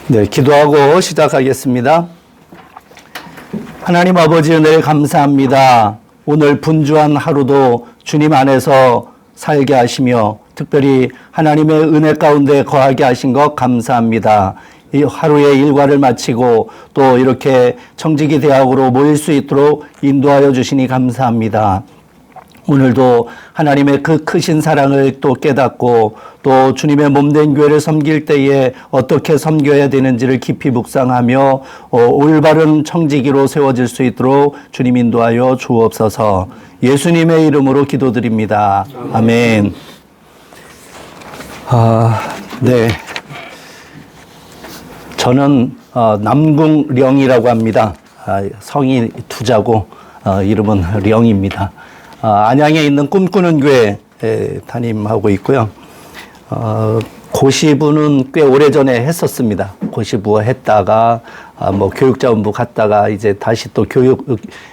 네, 기도하고 시작하겠습니다. 하나님 아버지 은혜를 감사합니다. 오늘 분주한 하루도 주님 안에서 살게 하시며 특별히 하나님의 은혜 가운데 거하게 하신 것 감사합니다. 이 하루의 일과를 마치고 또 이렇게 청지기 대학으로 모일 수 있도록 인도하여 주시니 감사합니다. 오늘도 하나님의 그 크신 사랑을 또 깨닫고 또 주님의 몸된 교회를 섬길 때에 어떻게 섬겨야 되는지를 깊이 묵상하며 올바른 청지기로 세워질 수 있도록 주님 인도하여 주옵소서. 예수님의 이름으로 기도드립니다. 아멘. 네. 저는 남궁령이라고 합니다. 성이 두자고 이름은 령입니다. 안양에 있는 꿈꾸는 교회 담임하고 있고요. 고시부는 꽤 오래전에 했었습니다. 고시부 했다가 뭐 교육자원부 갔다가 이제 다시 또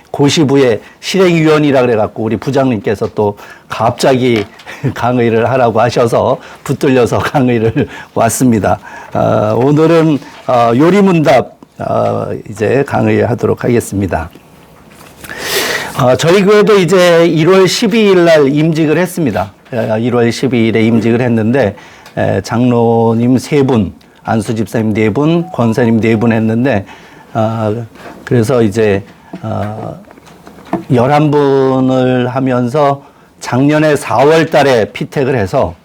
고시부의 실행위원이라 그래갖고 우리 부장님께서 또 갑자기 강의를 하라고 하셔서 붙들려서 강의를 왔습니다. 오늘은 요리문답 이제 강의하도록 하겠습니다. 저희 교회도 이제 1월 12일 날 임직을 했습니다. 1월 12일에 임직을 했는데 장로님 3분, 안수 집사님 4분, 권사님 4분 했는데 그래서 이제 11분을 하면서 작년에 4월 달에 피택을 해서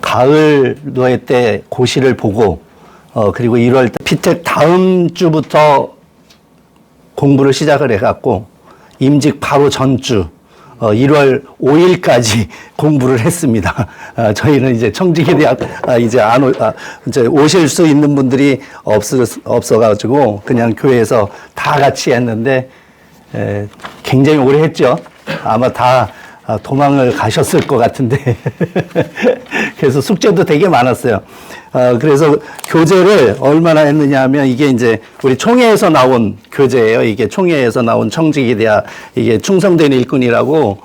가을 노예 때 고시를 보고 그리고 1월 때 피택 다음 주부터 공부를 시작을 해갖고 임직 바로 전주 1월 5일까지 공부를 했습니다. 저희는 이제 청지기대학 이제 오실 수 있는 분들이 없어가지고 그냥 교회에서 다 같이 했는데 굉장히 오래 했죠. 아마 다 도망을 가셨을 것 같은데 그래서 숙제도 되게 많았어요. 그래서 교재를 얼마나 했느냐 하면 이게 이제 우리 총회에서 나온 교재예요. 이게 총회에서 나온 청지기대학 이게 충성된 일꾼이라고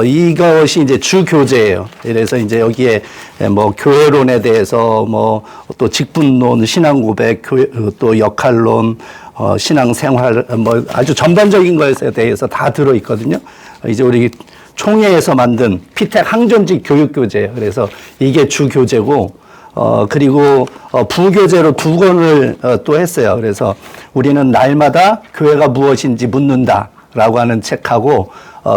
이것이 이제 주 교재예요. 그래서 이제 여기에 뭐 교회론에 대해서 뭐 또 직분론, 신앙고백, 또 역할론, 신앙생활 뭐 아주 전반적인 것에 대해서 다 들어 있거든요. 이제 우리 총회에서 만든 피택 항전직 교육교재예요. 그래서 이게 주 교재고 그리고 부교재로 2권을 또 했어요. 그래서 우리는 날마다 교회가 무엇인지 묻는다라고 하는 책하고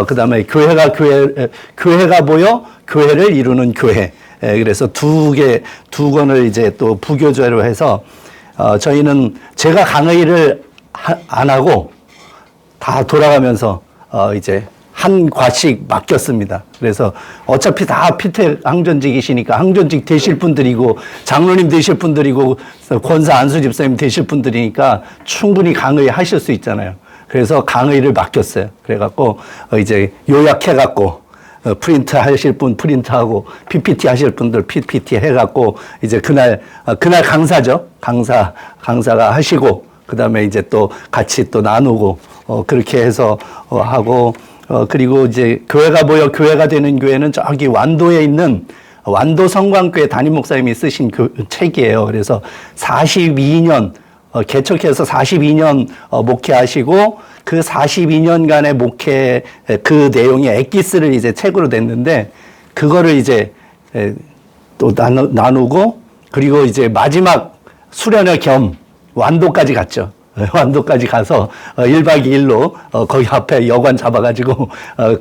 그다음에 교회가 모여 교회를 이루는 교회. 그래서 2권을 이제 또 부교재로 해서 저희는 제가 강의를 안 하고 다 돌아가면서 이제 한 과씩 맡겼습니다. 그래서 어차피 다 피택 항전직이시니까 항전직 되실 분들이고 장로님 되실 분들이고 권사 안수 집사님 되실 분들이니까 충분히 강의하실 수 있잖아요. 그래서 강의를 맡겼어요. 그래갖고 이제 요약해갖고 프린트 하실 분 프린트하고 PPT 하실 분들 PPT 해갖고 이제 그날 강사죠. 강사가 하시고 그다음에 이제 또 같이 또 나누고 그렇게 해서 하고 그리고 이제 교회가 모여 교회가 되는 교회는 저기 완도에 있는 완도 성광교회 담임 목사님이 쓰신 책이에요. 그래서 42년 개척해서 42년 목회하시고 그 42년간의 목회 그 내용의 엑기스를 이제 책으로 냈는데 그거를 이제 또 나누고 그리고 이제 마지막 수련회 겸 완도까지 갔죠. 완도까지 가서 1박 2일로 거기 앞에 여관 잡아가지고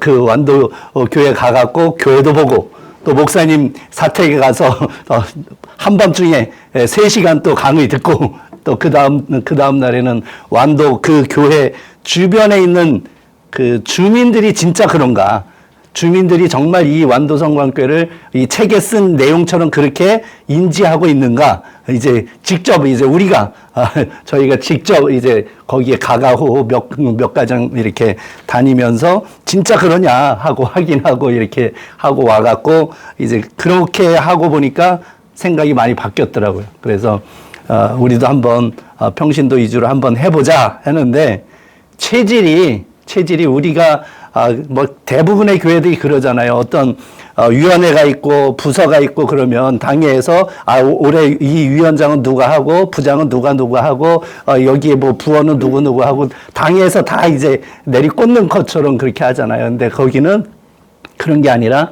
그 완도 교회 가갖고 교회도 보고 또 목사님 사택에 가서 한밤중에 3시간 또 강의 듣고 또 그 다음 날에는 완도 그 교회 주변에 있는 그 주민들이 진짜 그런가? 주민들이 정말 이 완도 성광교회를 이 책에 쓴 내용처럼 그렇게 인지하고 있는가? 이제 직접 이제 우리가 저희가 직접 이제 거기에 가가고 몇 가정 이렇게 다니면서 진짜 그러냐 하고 확인하고 이렇게 하고 와갖고 이제 그렇게 하고 보니까 생각이 많이 바뀌었더라고요. 그래서 우리도 한번 평신도 2주로 한번 해보자 했는데 체질이 체질이 우리가 뭐 대부분의 교회들이 그러잖아요. 어떤 위원회가 있고 부서가 있고 그러면 당회에서 올해 이 위원장은 누가 하고 부장은 누가 하고 여기에 뭐 부원은 누구 하고 당회에서 다 이제 내리꽂는 것처럼 그렇게 하잖아요. 근데 거기는 그런 게 아니라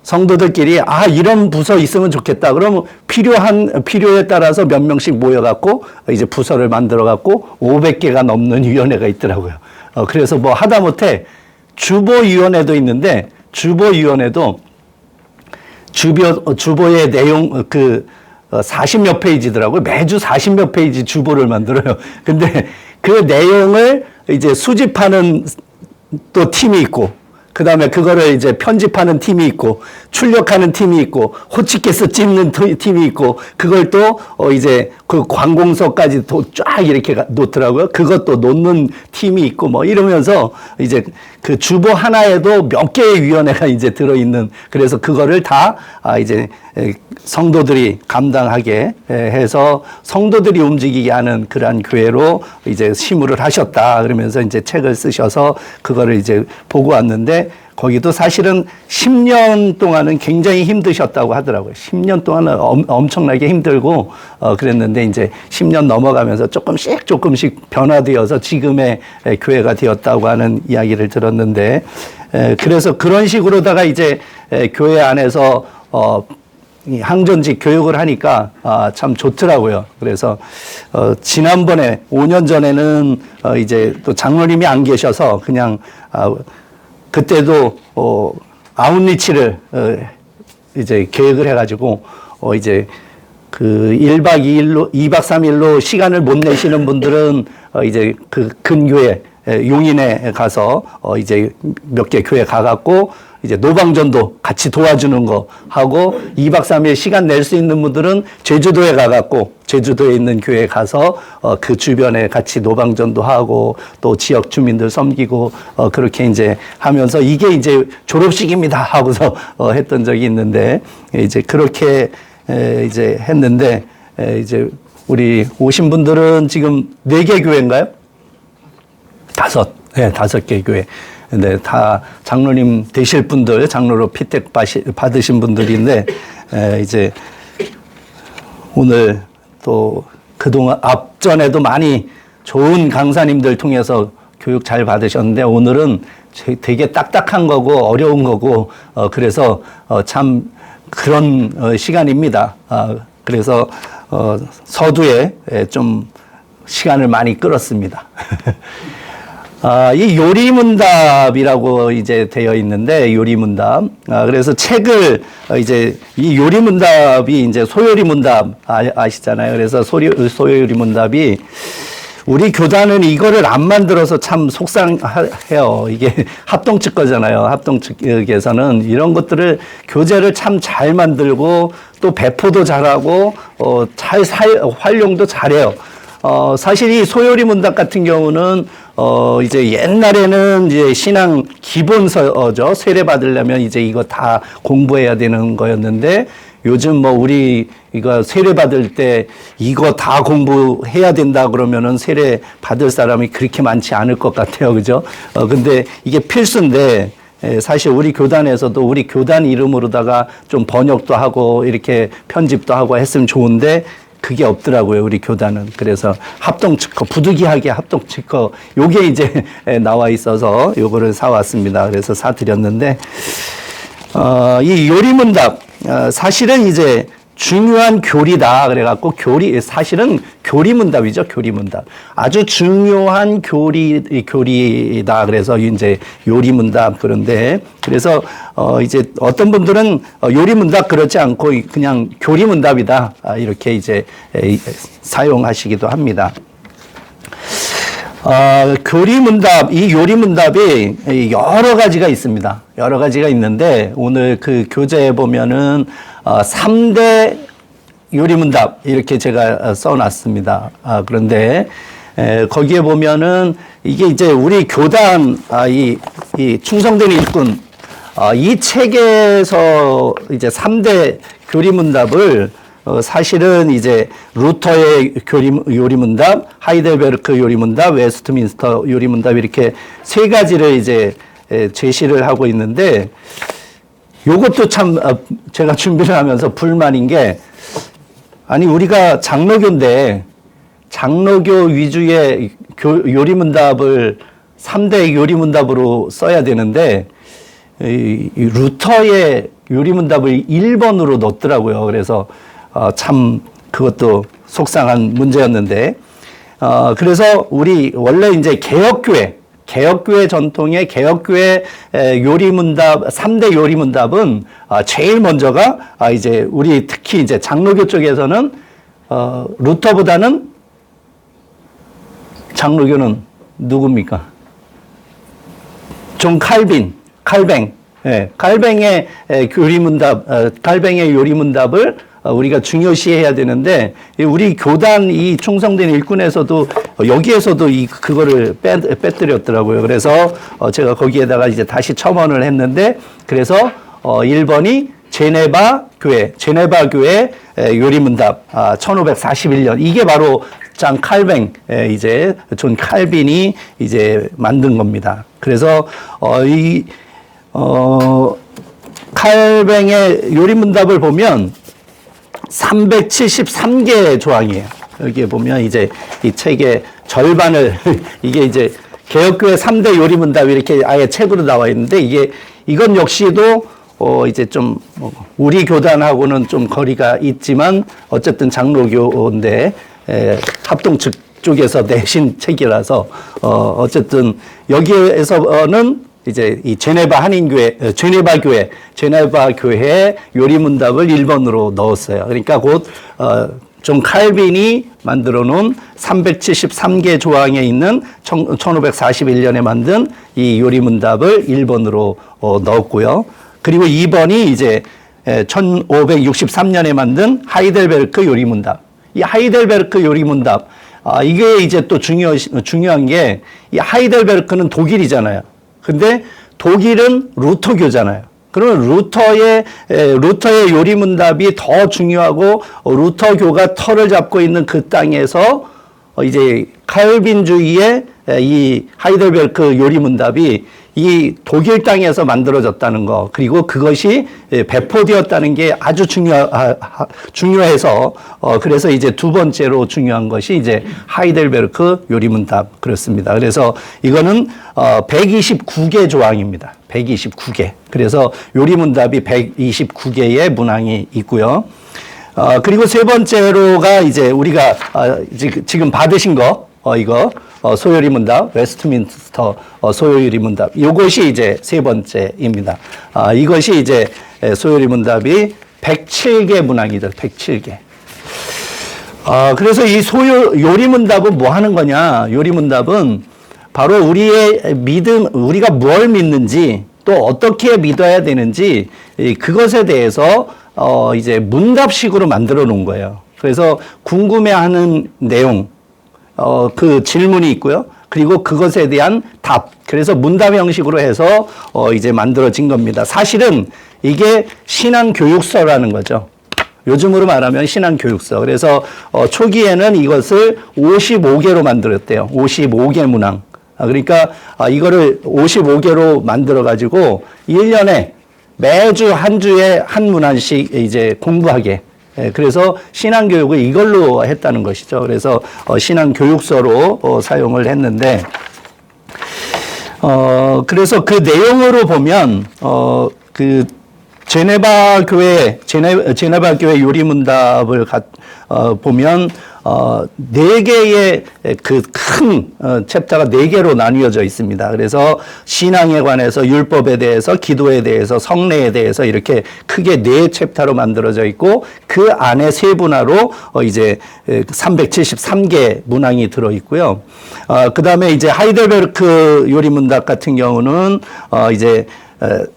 성도들끼리 이런 부서 있으면 좋겠다. 그러면 필요에 따라서 몇 명씩 모여갖고 이제 부서를 만들어갖고 500개가 넘는 위원회가 있더라고요. 그래서 뭐 하다못해 주보위원회도 있는데 주보위원회도 주보의 내용 40몇 페이지더라고요. 매주 40몇 페이지 주보를 만들어요. 근데 그 내용을 이제 수집하는 또 팀이 있고 그 다음에 그거를 이제 편집하는 팀이 있고, 출력하는 팀이 있고, 호치케스 찍는 팀이 있고, 그걸 또, 이제 그 관공서까지 쫙 이렇게 놓더라고요. 그것도 놓는 팀이 있고, 뭐 이러면서 이제 그 주보 하나에도 몇 개의 위원회가 이제 들어있는, 그래서 그거를 다, 이제 성도들이 감당하게 해서 성도들이 움직이게 하는 그러한 교회로 이제 시무를 하셨다. 그러면서 이제 책을 쓰셔서 그거를 이제 보고 왔는데, 거기도 사실은 10년 동안은 굉장히 힘드셨다고 하더라고요. 10년 동안은 엄청나게 힘들고, 그랬는데 이제 10년 넘어가면서 조금씩 변화되어서 지금의 교회가 되었다고 하는 이야기를 들었는데, 그래서 그런 식으로다가 이제 교회 안에서, 항전직 교육을 하니까 참 좋더라고요. 그래서 지난번에 5년 전에는 이제 또 장로님이 안 계셔서 그냥 그때도 아웃리치를 이제 계획을 해가지고 이제 그 1박 2일로 2박 3일로 시간을 못 내시는 분들은 이제 그 근교에 용인에 가서 이제 몇 개 교회 가갖고 이제 노방전도 같이 도와주는 거 하고 2박 3일 시간 낼 수 있는 분들은 제주도에 가갖고 제주도에 있는 교회에 가서 그 주변에 같이 노방전도 하고 또 지역 주민들 섬기고 그렇게 이제 하면서 이게 이제 졸업식입니다 하고서 했던 적이 있는데 이제 그렇게 이제 했는데 이제 우리 오신 분들은 지금 4개 교회인가요? 5개 교회. 근데 다 장로님 되실 분들, 장로로 피택 받으신 분들인데, 이제 오늘 또 그동안 앞전에도 많이 좋은 강사님들 통해서 교육 잘 받으셨는데, 오늘은 되게 딱딱한 거고 어려운 거고, 그래서 참 그런 시간입니다. 그래서 서두에 좀 시간을 많이 끌었습니다. 이 요리문답이라고 이제 되어 있는데, 요리문답. 그래서 책을, 이제, 이 요리문답이 이제 소요리문답 아시잖아요. 그래서 소요리문답이 우리 교단은 이거를 안 만들어서 참 속상해요. 이게 합동 측 거잖아요. 합동 측에서는 이런 것들을 교재를 참 잘 만들고 또 배포도 잘하고, 잘 활용도 잘해요. 사실 이 소요리 문답 같은 경우는, 이제 옛날에는 이제 신앙 기본서죠. 세례 받으려면 이제 이거 다 공부해야 되는 거였는데, 요즘 뭐 우리 이거 세례 받을 때 이거 다 공부해야 된다 그러면은 세례 받을 사람이 그렇게 많지 않을 것 같아요. 그죠? 근데 이게 필수인데, 사실 우리 교단에서도 우리 교단 이름으로다가 좀 번역도 하고 이렇게 편집도 하고 했으면 좋은데, 그게 없더라고요, 우리 교단은. 그래서 합동특허, 부득이하게 합동특허, 요게 이제 나와 있어서 요거를 사왔습니다. 그래서 사드렸는데, 이 요리문답, 사실은 이제 중요한 교리다. 그래갖고 사실은 교리문답이죠, 교리문답. 아주 중요한 교리다. 그래서 이제 요리문답. 그런데, 그래서, 이제 어떤 분들은 요리문답 그렇지 않고 그냥 교리문답이다. 이렇게 이제 사용하시기도 합니다. 교리문답, 이 요리문답이 여러 가지가 있습니다. 여러 가지가 있는데, 오늘 그 교재에 보면은, 3대 요리문답, 이렇게 제가 써놨습니다. 그런데, 거기에 보면은, 이게 이제 우리 교단, 이 충성된 일꾼, 이 책에서 이제 3대 교리문답을 사실은 이제 루터의 요리문답, 하이델베르크 요리문답, 웨스트민스터 요리문답 이렇게 세 가지를 이제 제시를 하고 있는데 요것도 참 제가 준비를 하면서 불만인 게 아니 우리가 장로교인데 장로교 위주의 요리문답을 3대 요리문답으로 써야 되는데 이 루터의 요리문답을 1번으로 넣었더라고요. 그래서 참 그것도 속상한 문제였는데 그래서 우리 원래 이제 개혁교회 전통의 개혁교회 요리문답 3대 요리문답은 제일 먼저가 이제 우리 특히 이제 장로교 쪽에서는 루터보다는 장로교는 누굽니까? 존 칼뱅. 예, 칼뱅의 요리문답, 칼뱅의 요리문답을 우리가 중요시해야 되는데 우리 교단 이 충성된 일꾼에서도 여기에서도 그거를 빼뜨렸더라고요. 그래서 제가 거기에다가 이제 다시 첨언을 했는데 그래서 1번이 제네바 교회 요리문답 1541년 이게 바로 존 칼빈이 이제 만든 겁니다. 그래서 칼뱅의 요리문답을 보면 373개의 조항이에요. 여기에 보면 이제 이 책의 절반을 이게 이제 개혁교회 3대 요리문답 이렇게 아예 책으로 나와 있는데 이건 역시도 이제 좀 우리 교단하고는 좀 거리가 있지만 어쨌든 장로교인데 합동 측 쪽에서 내신 책이라서 어쨌든 여기에서는 이제 이 제네바 교회 요리문답을 1번으로 넣었어요. 그러니까 곧 존 칼빈이 만들어 놓은 373개 조항에 있는 1541년에 만든 이 요리문답을 1번으로 넣었고요. 그리고 2번이 이제 1563년에 만든 하이델베르크 요리문답. 이 하이델베르크 요리문답 이게 이제 또 중요한 게 이 하이델베르크는 독일이잖아요. 근데 독일은 루터교잖아요. 그러면 루터의 요리문답이 더 중요하고 루터교가 터를 잡고 있는 그 땅에서 이제 칼빈주의의 이 하이델베르크 요리문답이 이 독일 땅에서 만들어졌다는 거 그리고 그것이 배포되었다는 게 아주 중요해서 그래서 이제 두 번째로 중요한 것이 이제 하이델베르크 요리문답 그렇습니다. 그래서 이거는 129개 조항입니다. 129개. 그래서 요리문답이 129개의 문항이 있고요. 그리고 세 번째로가 이제 우리가 지금 받으신 거 이거 소요리문답, 웨스트민스터 소요리문답. 이것이 이제 세 번째입니다. 이것이 이제 소요리문답이 107개 문항이죠. 107개. 그래서 이 요리문답은 뭐 하는 거냐? 요리문답은 바로 우리의 믿음, 우리가 뭘 믿는지 또 어떻게 믿어야 되는지 그것에 대해서 이제 문답식으로 만들어 놓은 거예요. 그래서 궁금해하는 내용, 그 질문이 있고요. 그리고 그것에 대한 답. 그래서 문답 형식으로 해서 이제 만들어진 겁니다. 사실은 이게 신앙교육서라는 거죠. 요즘으로 말하면 신앙교육서. 그래서 초기에는 이것을 55개로 만들었대요. 55개 문항. 그러니까 이거를 55개로 만들어 가지고 1년에 매주 한 주에 한 문항씩 이제 공부하게. 그래서 신앙교육을 이걸로 했다는 것이죠. 그래서 신앙교육서로 사용을 했는데 그래서 그 내용으로 보면 그 제네바 교회 요리문답을 보면 4개의 그 큰 챕터가 4개로 나뉘어져 있습니다. 그래서 신앙에 관해서, 율법에 대해서, 기도에 대해서, 성례에 대해서 이렇게 크게 4챕터로 만들어져 있고 그 안에 세분화로 이제 373개 문항이 들어 있고요. 그다음에 이제 하이델베르크 요리문답 같은 경우는 이제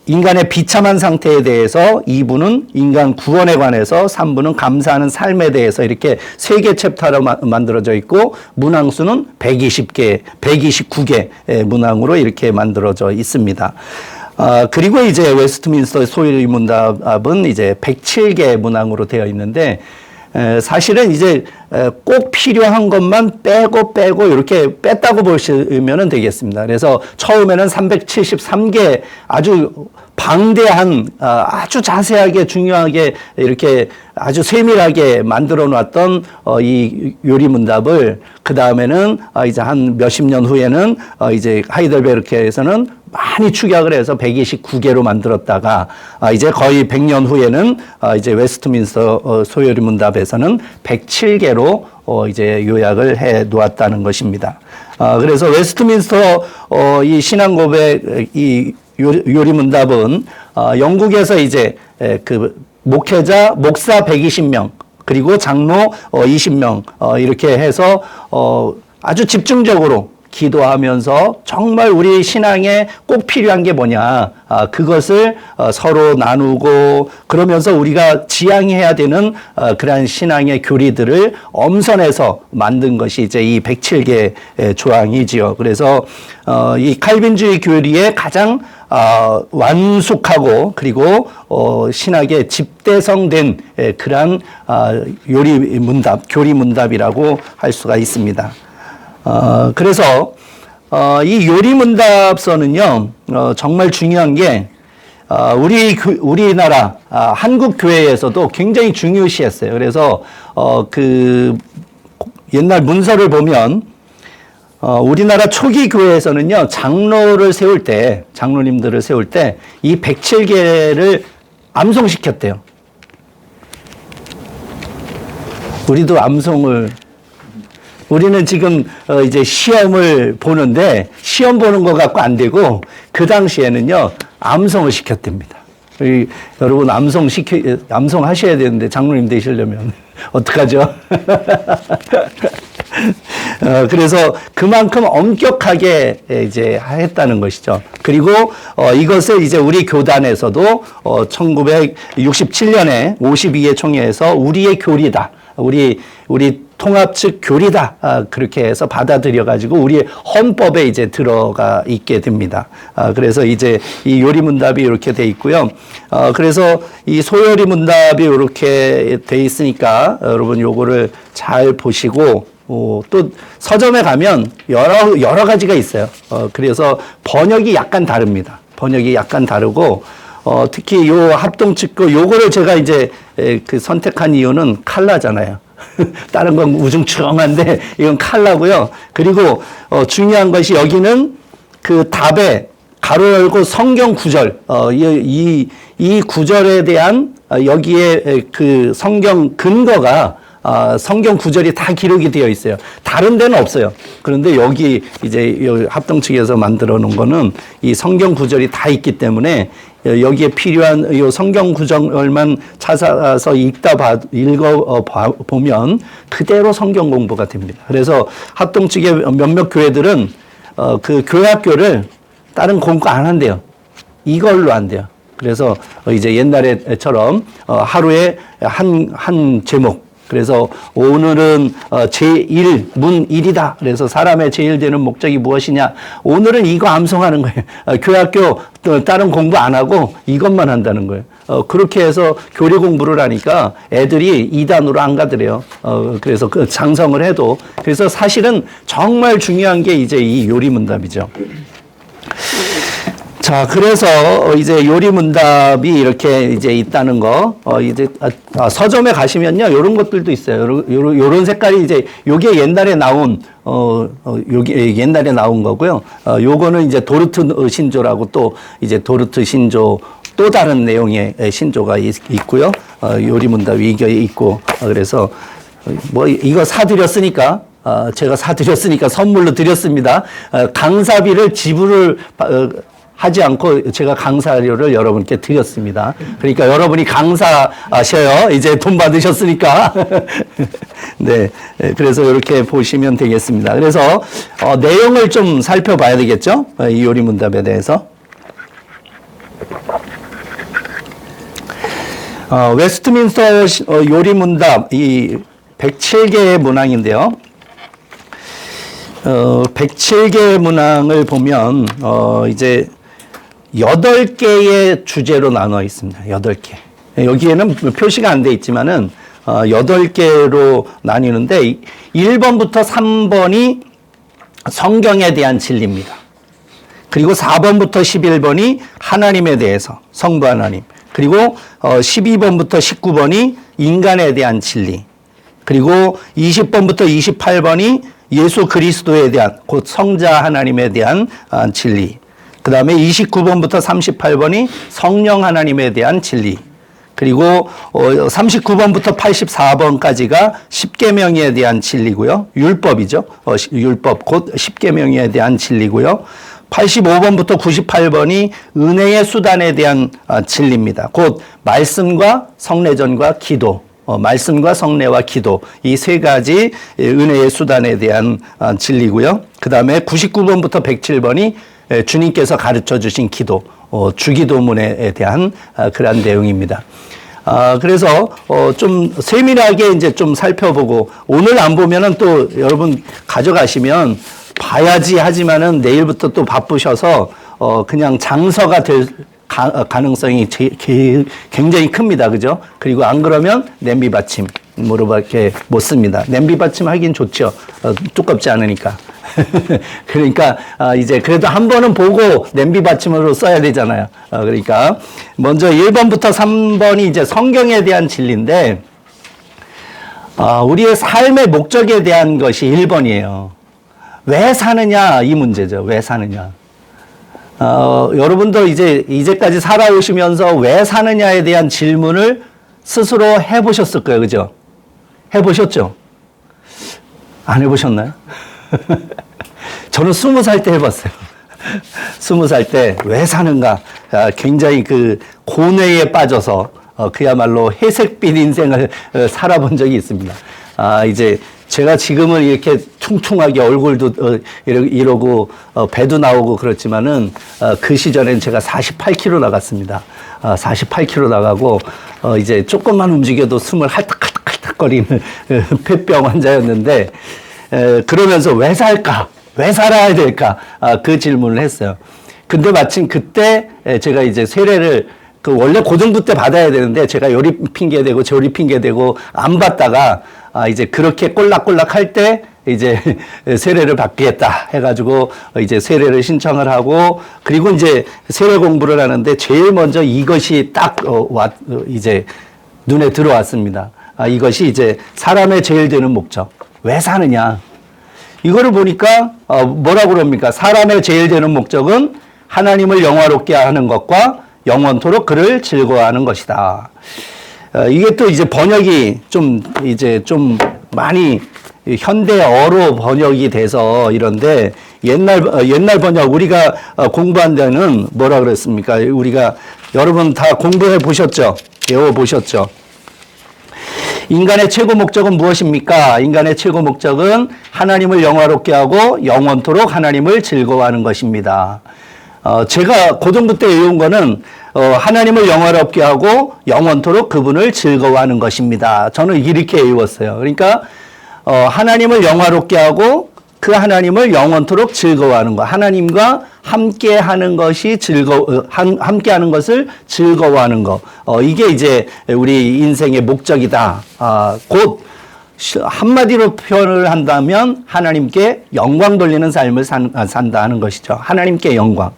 인간의 비참한 상태에 대해서 2부는 인간 구원에 관해서 3부는 감사하는 삶에 대해서 이렇게 3개 챕터로 만들어져 있고 문항수는 129개 문항으로 이렇게 만들어져 있습니다. 그리고 이제 웨스트민스터 소요리문답은 이제 107개 문항으로 되어 있는데 사실은 이제 꼭 필요한 것만 빼고 이렇게 뺐다고 보시면 되겠습니다. 그래서 처음에는 373개 아주 방대한 아주 자세하게 중요하게 이렇게 아주 세밀하게 만들어 놨던 이 요리 문답을 그 다음에는 이제 한 몇십 년 후에는 이제 하이델베르크에서는 많이 축약을 해서 129개로 만들었다가 이제 거의 100년 후에는 이제 웨스트민스터 소요리 문답에서는 107개로 이제 요약을 해 놓았다는 것입니다. 그래서 웨스트민스터 이 신앙 고백 이 요리 문답은 영국에서 이제 그 목사 120명 그리고 장로 20명 이렇게 해서 아주 집중적으로 기도하면서 정말 우리 신앙에 꼭 필요한 게 뭐냐 그것을 서로 나누고 그러면서 우리가 지향해야 되는 그러한 신앙의 교리들을 엄선해서 만든 것이 이제 이 107개 조항이지요. 그래서 이 칼빈주의 교리의 가장 완숙하고 그리고 신학의 집대성된 그러한 요리 문답, 교리 문답이라고 할 수가 있습니다. 그래서 이 요리 문답서는요 정말 중요한 게 우리나라 한국 교회에서도 굉장히 중요시했어요. 그래서 그 옛날 문서를 보면 우리나라 초기 교회에서는요 장로님들을 세울 때 이 107개를 암송시켰대요. 우리도 우리는 지금 이제 시험을 보는데 시험 보는 것 갖고 안 되고 그 당시에는요 암송을 시켰답니다. 여러분 암송하셔야 되는데 장로님 되시려면 어떡하죠? 그래서 그만큼 엄격하게 이제 했다는 것이죠. 그리고 이것을 이제 우리 교단에서도 1967년에 52회 총회에서 우리의 교리다. 우리 통합 측 교리다. 그렇게 해서 받아들여 가지고 우리의 헌법에 이제 들어가 있게 됩니다. 그래서 이제 이 요리 문답이 이렇게 돼 있고요. 그래서 이 소요리 문답이 이렇게 돼 있으니까 여러분 요거를 잘 보시고 또 서점에 가면 여러 가지가 있어요. 그래서 번역이 약간 다릅니다. 번역이 약간 다르고 특히 요 합동 측거 요거를 제가 이제 그 선택한 이유는 칼라잖아요. 다른 건 우중충한데 이건 칼라고요. 그리고 중요한 것이 여기는 그 답에 가로 열고 성경 구절 이 구절에 대한 여기에 그 성경 근거가 성경 구절이 다 기록이 되어 있어요. 다른 데는 없어요. 그런데 여기 이제 합동 측에서 만들어 놓은 거는 이 성경 구절이 다 있기 때문에 여기에 필요한 이 성경 구절만 찾아서 읽어 보면 그대로 성경 공부가 됩니다. 그래서 합동 측의 몇몇 교회들은 그 교회학교를 다른 공부 안 한대요. 이걸로 한대요. 그래서 이제 옛날에처럼 하루에 한 제목. 그래서 오늘은 제1 문 1이다. 그래서 사람의 제일 되는 목적이 무엇이냐. 오늘은 이거 암송하는 거예요. 교회학교 다른 공부 안 하고 이것만 한다는 거예요. 그렇게 해서 교리 공부를 하니까 애들이 2단으로 안 가더래요. 그래서 그 장성을 해도. 그래서 사실은 정말 중요한 게 이제 이 요리 문답이죠. 자, 그래서 이제 요리 문답이 이렇게 이제 있다는 거, 이제 서점에 가시면요, 요런 것들도 있어요. 요런 색깔이 이제 요게 옛날에 나온 요게 옛날에 나온 거고요. 요거는 이제 도르트 신조라고 또 이제 도르트 신조 또 다른 내용의 신조가 있고요. 요리 문답이 이게 있고, 그래서 뭐 이거 사드렸으니까. 제가 사드렸으니까 선물로 드렸습니다. 강사비를 지불을 하지 않고 제가 강사료를 여러분께 드렸습니다. 그러니까 여러분이 강사하셔요. 이제 돈 받으셨으니까. 네. 그래서 이렇게 보시면 되겠습니다. 그래서, 내용을 좀 살펴봐야 되겠죠? 이 요리 문답에 대해서. 웨스트민스터 요리 문답, 이 107개의 문항인데요. 107개의 문항을 보면, 이제, 8개의 주제로 나눠 있습니다. 8개. 여기에는 표시가 안 돼 있지만은, 8개로 나뉘는데 1번부터 3번이 성경에 대한 진리입니다. 그리고 4번부터 11번이 하나님에 대해서, 성부 하나님. 그리고 12번부터 19번이 인간에 대한 진리. 그리고 20번부터 28번이 예수 그리스도에 대한, 곧 성자 하나님에 대한 진리. 그 다음에 29번부터 38번이 성령 하나님에 대한 진리. 그리고 39번부터 84번까지가 십계명에 대한 진리고요. 율법이죠. 율법 곧 십계명에 대한 진리고요. 85번부터 98번이 은혜의 수단에 대한 진리입니다. 곧 말씀과 성례전과 기도, 말씀과 성례와 기도, 이 세 가지 은혜의 수단에 대한 진리고요. 그 다음에 99번부터 107번이 주님께서 가르쳐 주신 기도, 주기도문에 대한 그러한 내용입니다. 그래서 좀 세밀하게 이제 좀 살펴보고, 오늘 안 보면은 또 여러분 가져가시면 봐야지 하지만은 내일부터 또 바쁘셔서 그냥 장서가 될 가능성이 굉장히 큽니다. 그죠? 그리고 안 그러면 냄비 받침으로밖에 못 씁니다. 냄비 받침 하긴 좋죠. 두껍지 않으니까. 그러니까 이제 그래도 한 번은 보고 냄비 받침으로 써야 되잖아요. 그러니까 먼저 1번부터 3번이 이제 성경에 대한 진리인데, 우리의 삶의 목적에 대한 것이 1번이에요. 왜 사느냐, 이 문제죠. 왜 사느냐. 여러분도 이제까지 살아오시면서 왜 사느냐에 대한 질문을 스스로 해보셨을 거예요. 그죠? 해보셨죠? 안 해보셨나요? 저는 20살 때 해봤어요. 20살 때 왜 사는가? 굉장히 그 고뇌에 빠져서 그야말로 회색빛 인생을 살아본 적이 있습니다. 이제 제가 지금은 이렇게 퉁퉁하게 얼굴도 이러고 배도 나오고 그렇지만은 그 시절엔 제가 48kg 나갔습니다. 48kg 나가고 이제 조금만 움직여도 숨을 할딱할딱거리는 폐병 환자였는데, 그러면서 왜 살까? 왜 살아야 될까? 그 질문을 했어요. 근데 마침 그때 제가 이제 세례를 원래 고등부 때 받아야 되는데 제가 요리 핑계대고 저리 핑계대고 안 받다가 이제 그렇게 꼴락꼴락 할 때 이제 세례를 받겠다 해가지고 이제 세례를 신청을 하고, 그리고 이제 세례 공부를 하는데 제일 먼저 이것이 딱 이제 눈에 들어왔습니다. 이것이 이제 사람의 제일 되는 목적. 왜 사느냐. 이거를 보니까 뭐라고 그럽니까? 사람의 제일 되는 목적은 하나님을 영화롭게 하는 것과 영원토록 그를 즐거워하는 것이다. 이게 또 이제 번역이 좀 많이 현대어로 번역이 돼서 이런데, 옛날 번역 우리가 공부한 데는 뭐라 그랬습니까? 우리가 여러분 다 공부해 보셨죠? 외워 보셨죠? 인간의 최고 목적은 무엇입니까? 인간의 최고 목적은 하나님을 영화롭게 하고 영원토록 하나님을 즐거워하는 것입니다. 제가 고등부 때 외운 거는 하나님을 영화롭게 하고 영원토록 그분을 즐거워하는 것입니다. 저는 이렇게 외웠어요. 그러니까 하나님을 영화롭게 하고 그 하나님을 영원토록 즐거워하는 것, 하나님과 함께하는 것이 함께하는 것을 즐거워하는 것, 이게 이제 우리 인생의 목적이다. 곧 한마디로 표현을 한다면 하나님께 영광 돌리는 삶을 산다 하는 것이죠. 하나님께 영광.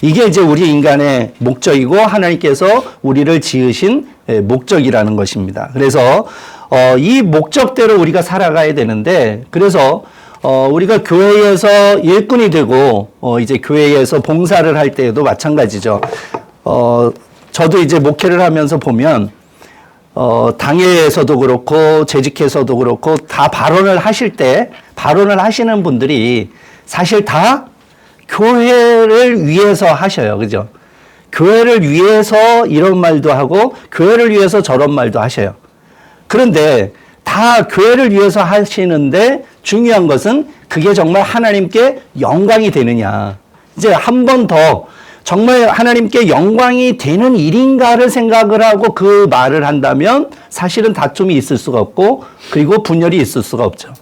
이게 이제 우리 인간의 목적이고 하나님께서 우리를 지으신 목적이라는 것입니다. 그래서 이 목적대로 우리가 살아가야 되는데, 그래서 우리가 교회에서 일꾼이 되고 이제 교회에서 봉사를 할 때에도 마찬가지죠. 저도 이제 목회를 하면서 보면 당회에서도 그렇고 재직회에서도 그렇고 다 발언을 하시는 분들이 사실 다 교회를 위해서 하셔요. 그죠? 교회를 위해서 이런 말도 하고 교회를 위해서 저런 말도 하셔요. 그런데 다 교회를 위해서 하시는데 중요한 것은 그게 정말 하나님께 영광이 되느냐. 이제 한 번 더 정말 하나님께 영광이 되는 일인가를 생각을 하고 그 말을 한다면 사실은 다툼이 있을 수가 없고 그리고 분열이 있을 수가 없죠.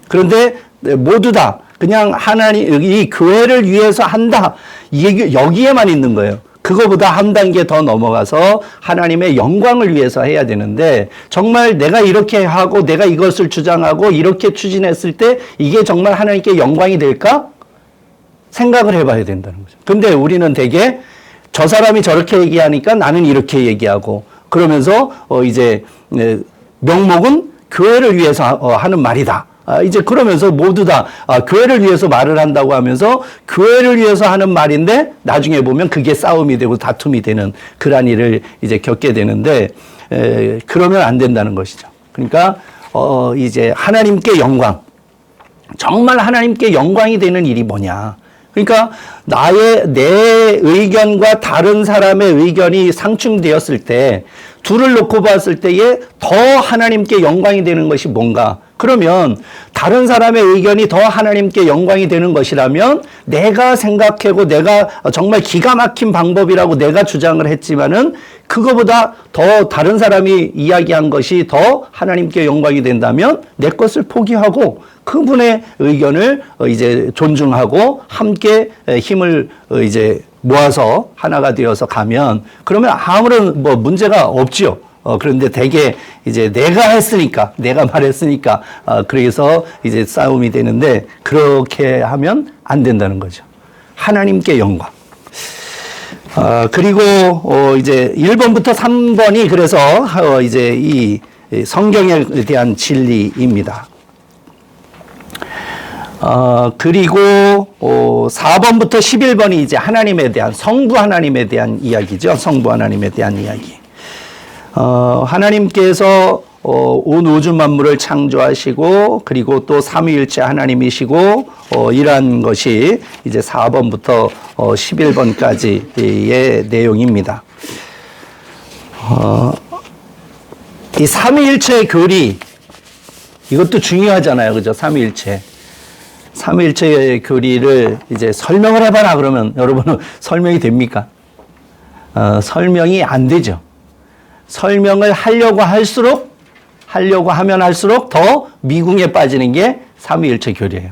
그런데 모두 다 그냥 하나님, 이 교회를 위해서 한다. 여기에만 있는 거예요. 그거보다 한 단계 더 넘어가서 하나님의 영광을 위해서 해야 되는데 정말 내가 이렇게 하고 내가 이것을 주장하고 이렇게 추진했을 때 이게 정말 하나님께 영광이 될까? 생각을 해봐야 된다는 거죠. 근데 우리는 되게 저 사람이 저렇게 얘기하니까 나는 이렇게 얘기하고 그러면서 이제 명목은 교회를 위해서 하는 말이다. 이제 그러면서 모두 다 교회를 위해서 말을 한다고 하면서 교회를 위해서 하는 말인데 나중에 보면 그게 싸움이 되고 다툼이 되는 그러한 일을 이제 겪게 되는데 그러면 안 된다는 것이죠. 그러니까 이제 하나님께 영광, 정말 하나님께 영광이 되는 일이 뭐냐. 그러니까 내 의견과 다른 사람의 의견이 상충되었을 때 둘을 놓고 봤을 때에 더 하나님께 영광이 되는 것이 뭔가? 그러면 다른 사람의 의견이 더 하나님께 영광이 되는 것이라면 내가 생각하고 내가 정말 기가 막힌 방법이라고 내가 주장을 했지만은 그거보다 더 다른 사람이 이야기한 것이 더 하나님께 영광이 된다면 내 것을 포기하고 그분의 의견을 이제 존중하고 함께 힘을 이제 모아서 하나가 되어서 가면 그러면 아무런 문제가 없지요. 그런데 대개 이제 내가 했으니까, 내가 말했으니까, 그래서 이제 싸움이 되는데 그렇게 하면 안 된다는 거죠. 하나님께 영광. 그리고 이제 1번부터 3번이 그래서 이제 이 성경에 대한 진리입니다. 그리고 4번부터 11번이 이제 하나님에 대한 성부 하나님에 대한 이야기죠. 성부 하나님에 대한 이야기. 하나님께서 온 우주 만물을 창조하시고 그리고 또 삼위일체 하나님이시고 이러한 것이 이제 4번부터 11번까지의 내용입니다. 이 삼위일체 교리 이것도 중요하잖아요. 그죠? 삼위일체 교리를 이제 설명을 해봐라 그러면 여러분은 설명이 됩니까? 설명이 안 되죠. 설명을 하려고 하면 할수록 더 미궁에 빠지는 게 삼위일체 교리예요.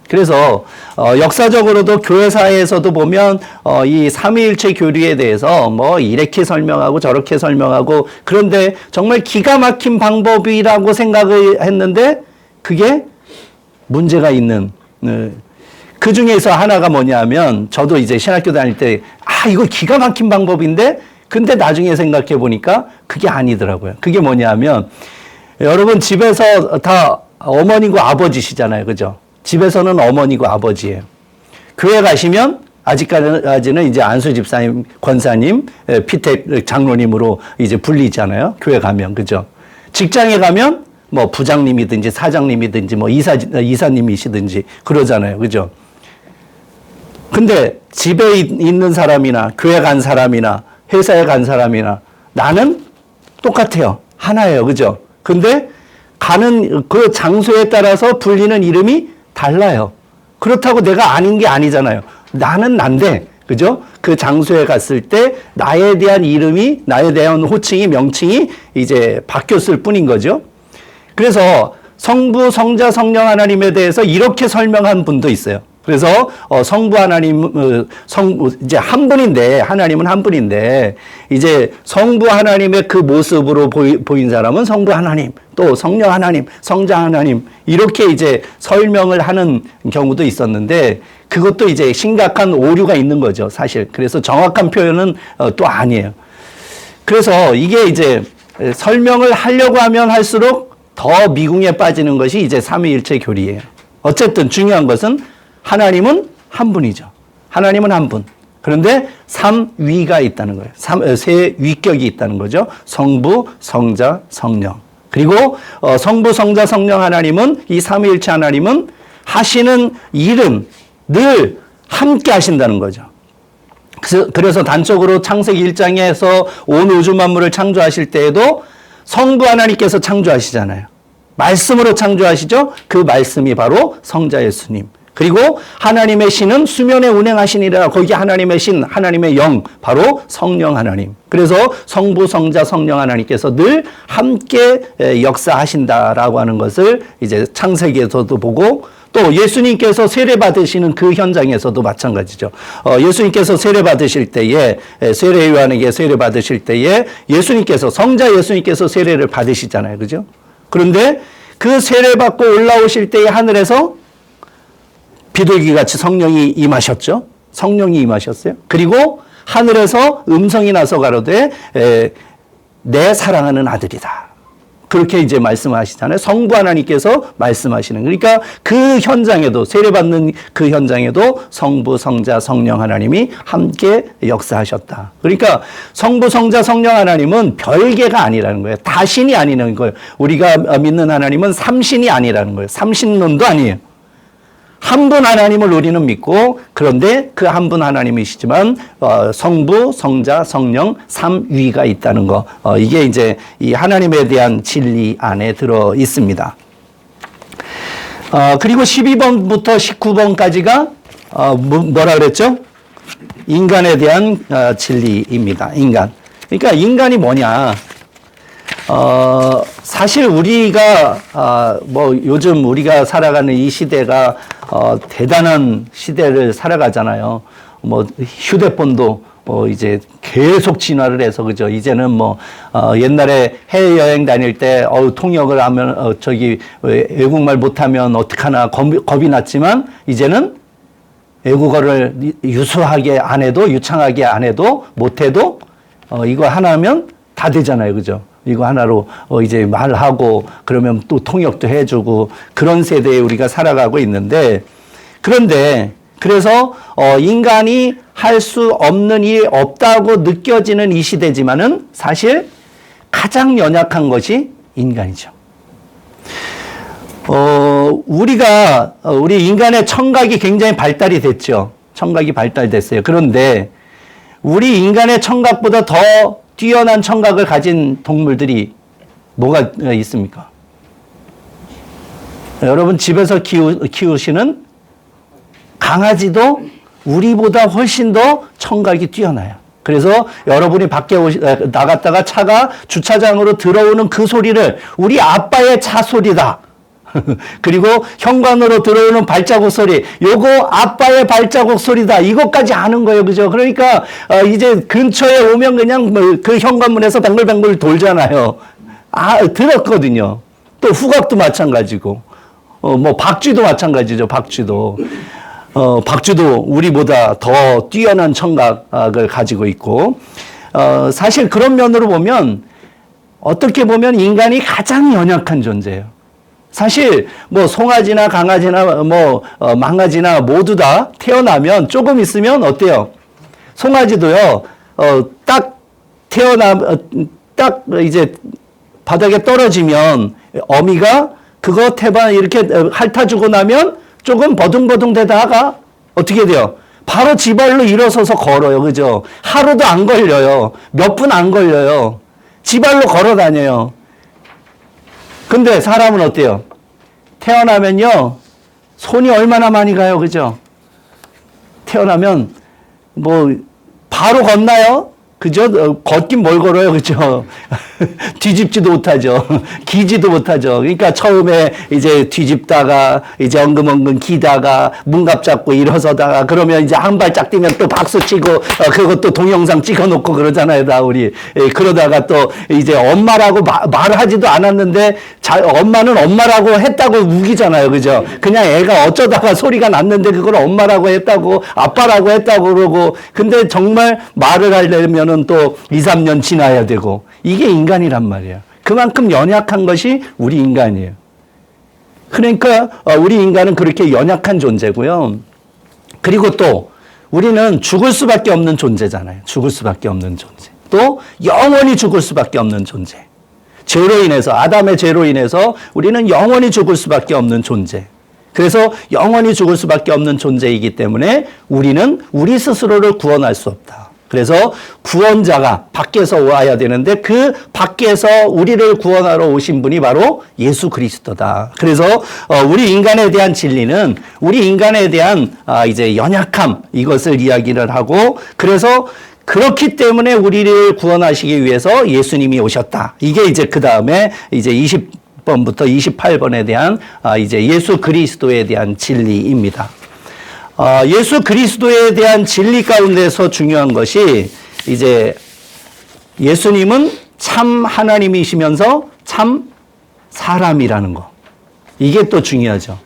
그래서 역사적으로도 교회사에서도 보면 이 삼위일체 교리에 대해서 이렇게 설명하고 저렇게 설명하고 그런데 정말 기가 막힌 방법이라고 생각을 했는데 그게 문제가 있는 그 중에서 하나가 뭐냐면 저도 이제 신학교 다닐 때 이거 기가 막힌 방법인데 근데 나중에 생각해 보니까 그게 아니더라고요. 그게 뭐냐면 여러분 집에서 다 어머니고 아버지시잖아요. 그죠? 집에서는 어머니고 아버지예요. 교회 가시면 아직까지는 이제 안수 집사님, 권사님, 피택 장로님으로 이제 불리잖아요. 교회 가면. 그죠? 직장에 가면 부장님이든지 사장님이든지 이사님이시든지 그러잖아요. 그죠? 근데 집에 있는 사람이나 교회 간 사람이나 회사에 간 사람이나 나는 똑같아요. 하나예요. 그죠? 근데 가는 그 장소에 따라서 불리는 이름이 달라요. 그렇다고 내가 아닌 게 아니잖아요. 나는 난데, 그죠? 그 장소에 갔을 때 나에 대한 이름이, 나에 대한 호칭이, 명칭이 이제 바뀌었을 뿐인 거죠. 그래서 성부, 성자, 성령 하나님에 대해서 이렇게 설명한 분도 있어요. 그래서 성부 하나님, 이제 한 분인데, 하나님은 한 분인데, 이제 성부 하나님의 그 모습으로 보인 사람은 성부 하나님, 또 성령 하나님, 성자 하나님, 이렇게 이제 설명을 하는 경우도 있었는데, 그것도 이제 심각한 오류가 있는 거죠, 사실. 그래서 정확한 표현은 또 아니에요. 그래서 이게 이제 설명을 하려고 하면 할수록 더 미궁에 빠지는 것이 이제 삼위일체 교리예요. 어쨌든 중요한 것은 하나님은 한 분이죠. 하나님은 한 분. 그런데 삼위가 있다는 거예요. 세 위격이 있다는 거죠. 성부, 성자, 성령. 그리고 성부, 성자, 성령 하나님은 이 삼위일체 하나님은 하시는 일은 늘 함께 하신다는 거죠. 그래서 단적으로 창세기 1장에서 온 우주 만물을 창조하실 때에도 성부 하나님께서 창조하시잖아요. 말씀으로 창조하시죠. 그 말씀이 바로 성자 예수님. 그리고 하나님의 신은 수면에 운행하시니라. 거기 하나님의 신, 하나님의 영, 바로 성령 하나님. 그래서 성부, 성자, 성령 하나님께서 늘 함께 역사하신다라고 하는 것을 이제 창세기에서도 보고 또 예수님께서 세례 받으시는 그 현장에서도 마찬가지죠. 예수님께서 세례 받으실 때에, 세례 요한에게 세례 받으실 때에 예수님께서, 성자 예수님께서 세례를 받으시잖아요. 그죠? 그런데 그 세례 받고 올라오실 때에 하늘에서 비둘기같이 성령이 임하셨죠. 성령이 임하셨어요. 그리고 하늘에서 음성이 나서 가로되 내 사랑하는 아들이다. 그렇게 이제 말씀하시잖아요. 성부 하나님께서 말씀하시는. 그러니까 그 현장에도, 세례받는 그 현장에도 성부, 성자, 성령 하나님이 함께 역사하셨다. 그러니까 성부, 성자, 성령 하나님은 별개가 아니라는 거예요. 다신이 아니라는 거예요. 우리가 믿는 하나님은 삼신이 아니라는 거예요. 삼신론도 아니에요. 한 분 하나님을 우리는 믿고, 그런데 그 한 분 하나님이시지만 성부, 성자, 성령 삼위가 있다는 거, 이게 이제 이 하나님에 대한 진리 안에 들어 있습니다. 그리고 12번부터 19번까지가 뭐라 그랬죠? 인간에 대한 진리입니다. 인간. 그러니까 인간이 뭐냐? 사실 우리가 뭐 요즘 우리가 살아가는 이 시대가 대단한 시대를 살아가잖아요. 뭐 휴대폰도 이제 계속 진화를 해서, 그죠? 이제는 뭐 옛날에 해외여행 다닐 때 통역을 하면 외국말 못하면 어떡하나 겁이 났지만, 이제는 외국어를 유수하게 안 해도, 유창하게 안 해도, 못해도 이거 하나면 다 되잖아요. 그죠? 이거 하나로 이제 말하고, 그러면 또 통역도 해주고, 그런 세대에 우리가 살아가고 있는데, 그런데 그래서 인간이 할 수 없는 일이 없다고 느껴지는 이 시대지만은 사실 가장 연약한 것이 인간이죠. 우리 인간의 청각이 굉장히 발달이 됐죠. 청각이 발달됐어요. 그런데 우리 인간의 청각보다 더 뛰어난 청각을 가진 동물들이 뭐가 있습니까? 여러분 집에서 키우시는 강아지도 우리보다 훨씬 더 청각이 뛰어나요. 그래서 여러분이 밖에 나갔다가 차가 주차장으로 들어오는 그 소리를 우리 아빠의 차 소리다. 그리고 현관으로 들어오는 발자국 소리, 요거 아빠의 발자국 소리다. 이것까지 아는 거예요. 그죠? 그러니까 이제 근처에 오면 그냥 그 현관문에서 뱅글뱅글 돌잖아요. 들었거든요. 또 후각도 마찬가지고, 뭐 박쥐도 마찬가지죠. 박쥐도 우리보다 더 뛰어난 청각을 가지고 있고, 사실 그런 면으로 보면 어떻게 보면 인간이 가장 연약한 존재예요. 사실 뭐 송아지나 강아지나 뭐 망아지나 모두 다 태어나면 조금 있으면 어때요? 송아지도요, 딱 이제 바닥에 떨어지면 어미가 그거 태반 이렇게 핥아주고 나면 조금 버둥버둥 되다가 어떻게 돼요? 바로 지발로 일어서서 걸어요. 그죠? 하루도 안 걸려요. 몇 분 안 걸려요. 지발로 걸어 다녀요. 근데 사람은 어때요? 태어나면요, 손이 얼마나 많이 가요. 그죠? 태어나면 뭐 바로 걷나요? 그죠? 걷긴 뭘 걸어요. 그죠? 뒤집지도 못하죠. 기지도 못하죠. 그러니까 처음에 이제 뒤집다가, 이제 엉금엉금 기다가, 문갑 잡고 일어서다가, 그러면 이제 한 발짝 뛰면 또 박수 치고, 그것도 동영상 찍어 놓고 그러잖아요. 다 우리. 그러다가 또 이제 엄마라고 말하지도 않았는데, 엄마는 엄마라고 했다고 우기잖아요. 그죠? 그냥 애가 어쩌다가 소리가 났는데 그걸 엄마라고 했다고, 아빠라고 했다고 그러고, 근데 정말 말을 하려면 또 2, 3년 지나야 되고, 이게 인간이란 말이에요. 그만큼 연약한 것이 우리 인간이에요. 그러니까 우리 인간은 그렇게 연약한 존재고요. 그리고 또 우리는 죽을 수밖에 없는 존재잖아요. 죽을 수밖에 없는 존재. 또 영원히 죽을 수밖에 없는 존재. 죄로 인해서, 아담의 죄로 인해서 우리는 영원히 죽을 수밖에 없는 존재. 그래서 영원히 죽을 수밖에 없는 존재이기 때문에 우리는 우리 스스로를 구원할 수 없다. 그래서 구원자가 밖에서 와야 되는데, 그 밖에서 우리를 구원하러 오신 분이 바로 예수 그리스도다. 그래서 우리 인간에 대한 진리는 우리 인간에 대한 이제 연약함, 이것을 이야기를 하고, 그래서 그렇기 때문에 우리를 구원하시기 위해서 예수님이 오셨다. 이게 이제 그 다음에 이제 20번 20번부터 28번에 대한 이제 예수 그리스도에 대한 진리입니다. 예수 그리스도에 대한 진리 가운데서 중요한 것이 이제 예수님은 참 하나님이시면서 참 사람이라는 거. 이게 또 중요하죠.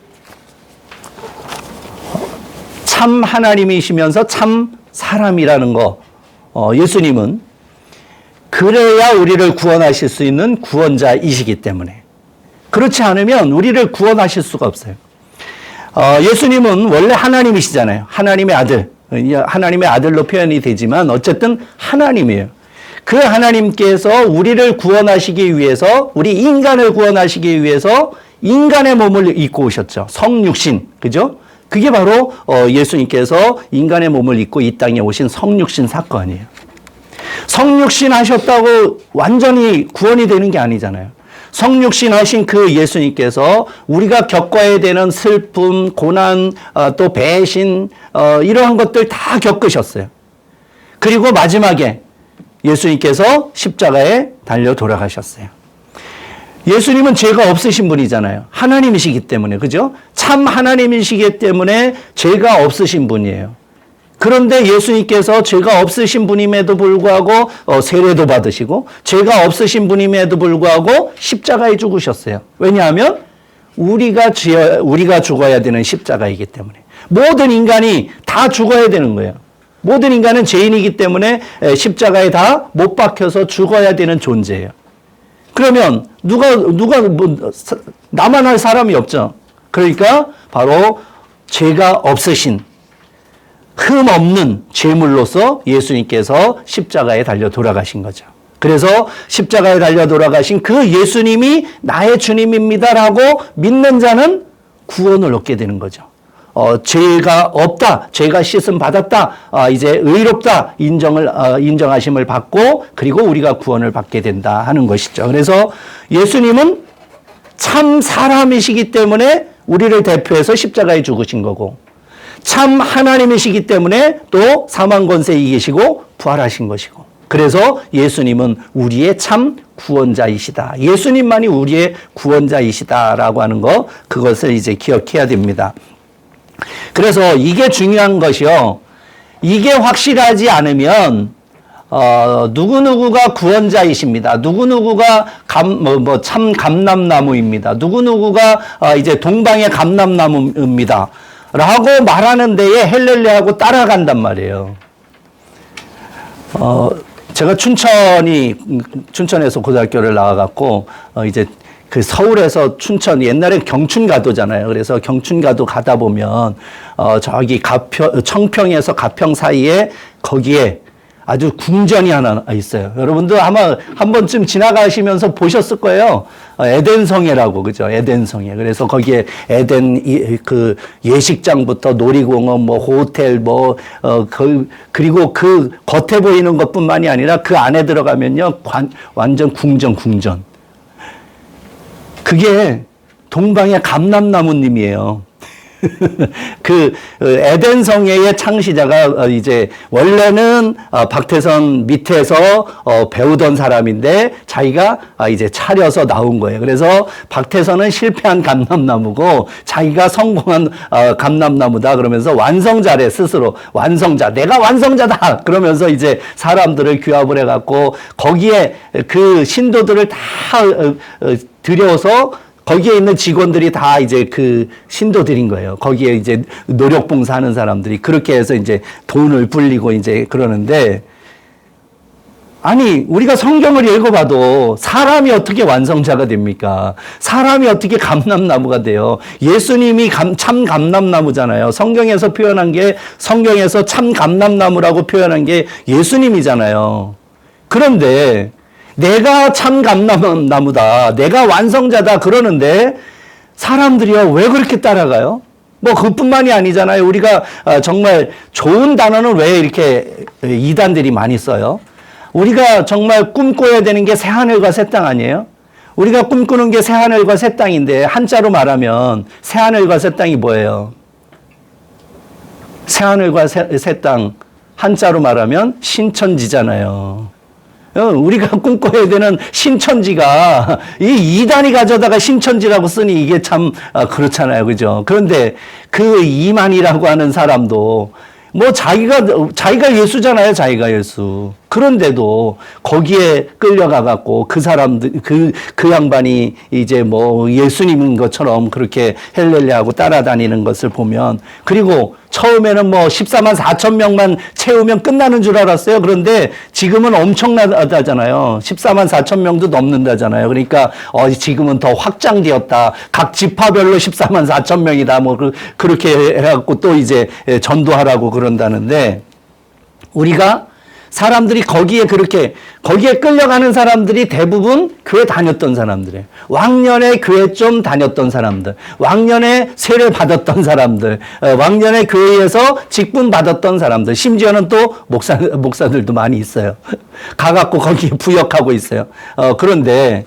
참 하나님이시면서 참 사람이라는 거. 예수님은 그래야 우리를 구원하실 수 있는 구원자이시기 때문에. 그렇지 않으면 우리를 구원하실 수가 없어요. 예수님은 원래 하나님이시잖아요. 하나님의 아들. 하나님의 아들로 표현이 되지만 어쨌든 하나님이에요. 그 하나님께서 우리를 구원하시기 위해서, 우리 인간을 구원하시기 위해서 인간의 몸을 입고 오셨죠. 성육신. 그죠? 그게 바로 예수님께서 인간의 몸을 입고 이 땅에 오신 성육신 사건이에요. 성육신 하셨다고 완전히 구원이 되는 게 아니잖아요. 성육신 하신 그 예수님께서 우리가 겪어야 되는 슬픔, 고난, 또 배신, 이러한 것들 다 겪으셨어요. 그리고 마지막에 예수님께서 십자가에 달려 돌아가셨어요. 예수님은 죄가 없으신 분이잖아요. 하나님이시기 때문에, 그죠? 참 하나님이시기 때문에 죄가 없으신 분이에요. 그런데 예수님께서 죄가 없으신 분임에도 불구하고 세례도 받으시고 죄가 없으신 분임에도 불구하고 십자가에 죽으셨어요. 왜냐하면 우리가 죽어야 되는 십자가이기 때문에. 모든 인간이 다 죽어야 되는 거예요. 모든 인간은 죄인이기 때문에 십자가에 다 못 박혀서 죽어야 되는 존재예요. 그러면 나만 할 사람이 없죠. 그러니까 바로 죄가 없으신, 흠 없는 죄물로서 예수님께서 십자가에 달려 돌아가신 거죠. 그래서 십자가에 달려 돌아가신 그 예수님이 나의 주님입니다라고 믿는 자는 구원을 얻게 되는 거죠. 죄가 없다, 죄가 씻음 받았다, 이제 의롭다 인정하심을 받고 그리고 우리가 구원을 받게 된다 하는 것이죠. 그래서 예수님은 참 사람이시기 때문에 우리를 대표해서 십자가에 죽으신 거고, 참 하나님이시기 때문에 또 사망 권세 이기시고 부활하신 것이고, 그래서 예수님은 우리의 참 구원자이시다. 예수님만이 우리의 구원자이시다라고 하는 거, 그것을 이제 기억해야 됩니다. 그래서 이게 중요한 것이요. 이게 확실하지 않으면 누구누구가 구원자이십니다. 누구누구가 참 감람나무입니다. 누구누구가 이제 동방의 감람나무입니다. 라고 말하는 데에 헬렐레하고 따라간단 말이에요. 제가 춘천에서 고등학교를 나와갖고 이제 그 서울에서 춘천, 옛날에 경춘가도잖아요. 그래서 경춘가도 가다 보면 저기 청평에서 가평 사이에 거기에 아주 궁전이 하나 있어요. 여러분도 아마 한 번쯤 지나가시면서 보셨을 거예요. 에덴성애라고, 그죠? 에덴성애. 그래서 거기에 그 예식장부터 놀이공원, 뭐 호텔, 그리고 그 겉에 보이는 것뿐만이 아니라 그 안에 들어가면요, 완전 궁전. 그게 동방의 감람나무님이에요. 그 에덴성애의 창시자가 이제 원래는 박태선 밑에서 배우던 사람인데 자기가 이제 차려서 나온 거예요. 그래서 박태선은 실패한 감람나무고 자기가 성공한 감람나무다 그러면서 완성자래, 스스로. 완성자, 내가 완성자다 그러면서 이제 사람들을 규합을 해갖고 거기에 그 신도들을 다 들여서 거기에 있는 직원들이 다 이제 그 신도들인 거예요. 거기에 이제 노력봉사하는 사람들이 그렇게 해서 이제 돈을 불리고 이제 그러는데, 아니, 우리가 성경을 읽어봐도 사람이 어떻게 완성자가 됩니까? 사람이 어떻게 감람나무가 돼요? 예수님이 참 감람나무잖아요. 성경에서 참 감람나무라고 표현한 게 예수님이잖아요. 그런데 내가 참 감람나무다, 내가 완성자다 그러는데 사람들이요 왜 그렇게 따라가요? 뭐 그뿐만이 아니잖아요. 우리가 정말 좋은 단어는 왜 이렇게 이단들이 많이 써요? 우리가 정말 꿈꿔야 되는 게 새하늘과 새 땅 아니에요? 우리가 꿈꾸는 게 새하늘과 새 땅인데 한자로 말하면 새하늘과 새 땅이 뭐예요? 새하늘과 새 땅 한자로 말하면 신천지잖아요. 우리가 꿈꿔야 되는 신천지가 이 이단이 가져다가 신천지라고 쓰니 이게 참 그렇잖아요. 그죠? 그런데 그 이만희라고 하는 사람도 뭐 자기가 예수잖아요. 자기가 예수. 그런데도 거기에 끌려가갖고 그 사람들, 그 양반이 이제 뭐 예수님인 것처럼 그렇게 헬렐레하고 따라다니는 것을 보면, 그리고 처음에는 뭐 14만 4천 명만 채우면 끝나는 줄 알았어요. 그런데 지금은 엄청나다잖아요. 14만 4천 명도 넘는다잖아요. 그러니까 지금은 더 확장되었다. 각 지파별로 14만 4천 명이다. 뭐 그렇게 해갖고 또 이제 전도하라고 그런다는데, 우리가 사람들이 거기에 끌려가는 사람들이 대부분 교회 다녔던 사람들이에요. 왕년에 교회 좀 다녔던 사람들, 왕년에 세례 받았던 사람들, 왕년에 교회에서 직분 받았던 사람들, 심지어는 또 목사들도 많이 있어요. 가갖고 거기에 부역하고 있어요. 그런데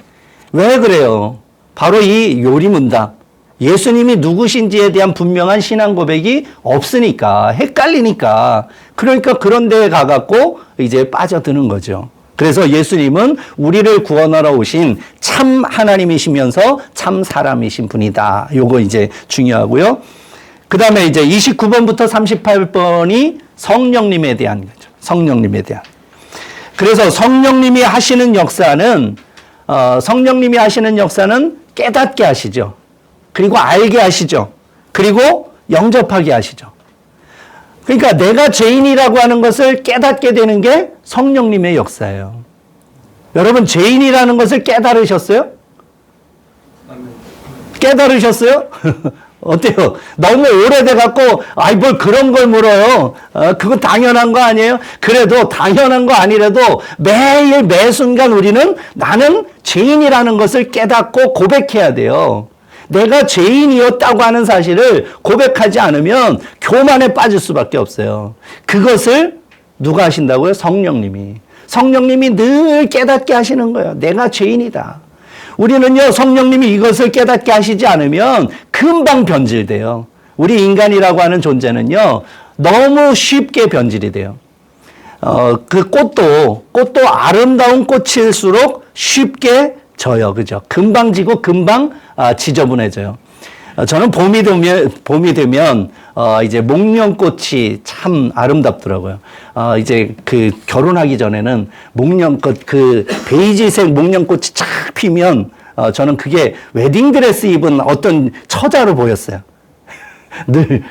왜 그래요? 바로 이 요리문답. 예수님이 누구신지에 대한 분명한 신앙 고백이 없으니까, 헷갈리니까, 그러니까 그런 데에 가갖고 이제 빠져드는 거죠. 그래서 예수님은 우리를 구원하러 오신 참 하나님이시면서 참 사람이신 분이다. 요거 이제 중요하고요. 그 다음에 이제 29번부터 38번이 성령님에 대한 거죠. 성령님에 대한. 그래서 성령님이 하시는 역사는 깨닫게 하시죠. 그리고 알게 하시죠. 그리고 영접하게 하시죠. 그러니까 내가 죄인이라고 하는 것을 깨닫게 되는 게 성령님의 역사예요. 여러분, 죄인이라는 것을 깨달으셨어요? 깨달으셨어요? 어때요? 너무 오래돼갖고, 뭘 그런 걸 물어요. 그건 당연한 거 아니에요? 그래도 당연한 거 아니라도 매일 매 순간 우리는 나는 죄인이라는 것을 깨닫고 고백해야 돼요. 내가 죄인이었다고 하는 사실을 고백하지 않으면 교만에 빠질 수밖에 없어요. 그것을 누가 하신다고요? 성령님이. 성령님이 늘 깨닫게 하시는 거예요. 내가 죄인이다. 우리는요, 성령님이 이것을 깨닫게 하시지 않으면 금방 변질돼요. 우리 인간이라고 하는 존재는요, 너무 쉽게 변질이 돼요. 그 꽃도 아름다운 꽃일수록 쉽게 져요. 그죠? 금방 지고 금방 지저분해져요. 저는 봄이 되면 이제 목련꽃이 참 아름답더라고요. 이제 그 결혼하기 전에는 목련꽃, 그 베이지색 목련꽃이 착 피면 저는 그게 웨딩드레스 입은 어떤 처자로 보였어요. 늘.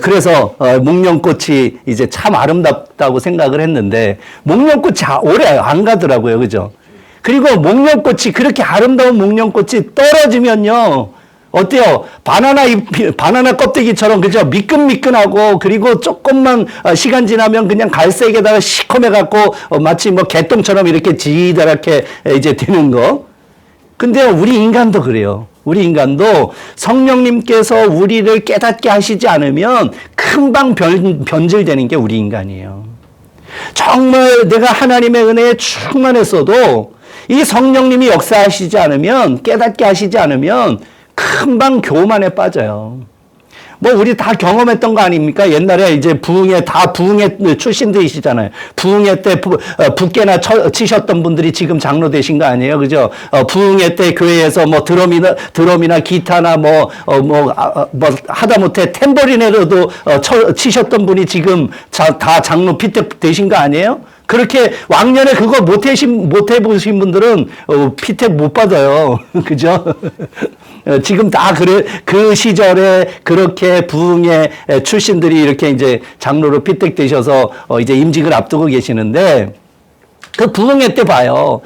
그래서 목련꽃이 이제 참 아름답다고 생각을 했는데, 목련꽃이 오래 안 가더라고요. 그죠? 그리고 목련꽃이, 그렇게 아름다운 목련꽃이 떨어지면요, 어때요? 바나나 껍데기처럼, 그죠? 미끈미끈하고, 그리고 조금만 시간 지나면 그냥 갈색에다가 시커매갖고, 마치 뭐 개똥처럼 이렇게 지다랗게 이제 되는 거. 근데 우리 인간도 그래요. 우리 인간도 성령님께서 우리를 깨닫게 하시지 않으면 금방 변질되는 게 우리 인간이에요. 정말 내가 하나님의 은혜에 충만했어도 이 성령님이 역사하시지 않으면, 깨닫게 하시지 않으면 금방 교만에 빠져요. 뭐 우리 다 경험했던 거 아닙니까? 옛날에 이제 부흥회 출신들이시잖아요. 부흥회 때 붓개나 치셨던 분들이 지금 장로 되신 거 아니에요? 그죠? 부흥회 때 교회에서 뭐 드럼이나 기타나 뭐 하다못해 탬버린으로도 치셨던 분이 지금 다 장로 피택 되신 거 아니에요? 그렇게 왕년에 그거 못 해보신 분들은 피택 못 받아요. 그죠? 지금 다 그 시절에 그렇게 부흥의 출신들이 이렇게 이제 장로로 피택되셔서 이제 임직을 앞두고 계시는데, 그 부흥회 때 봐요.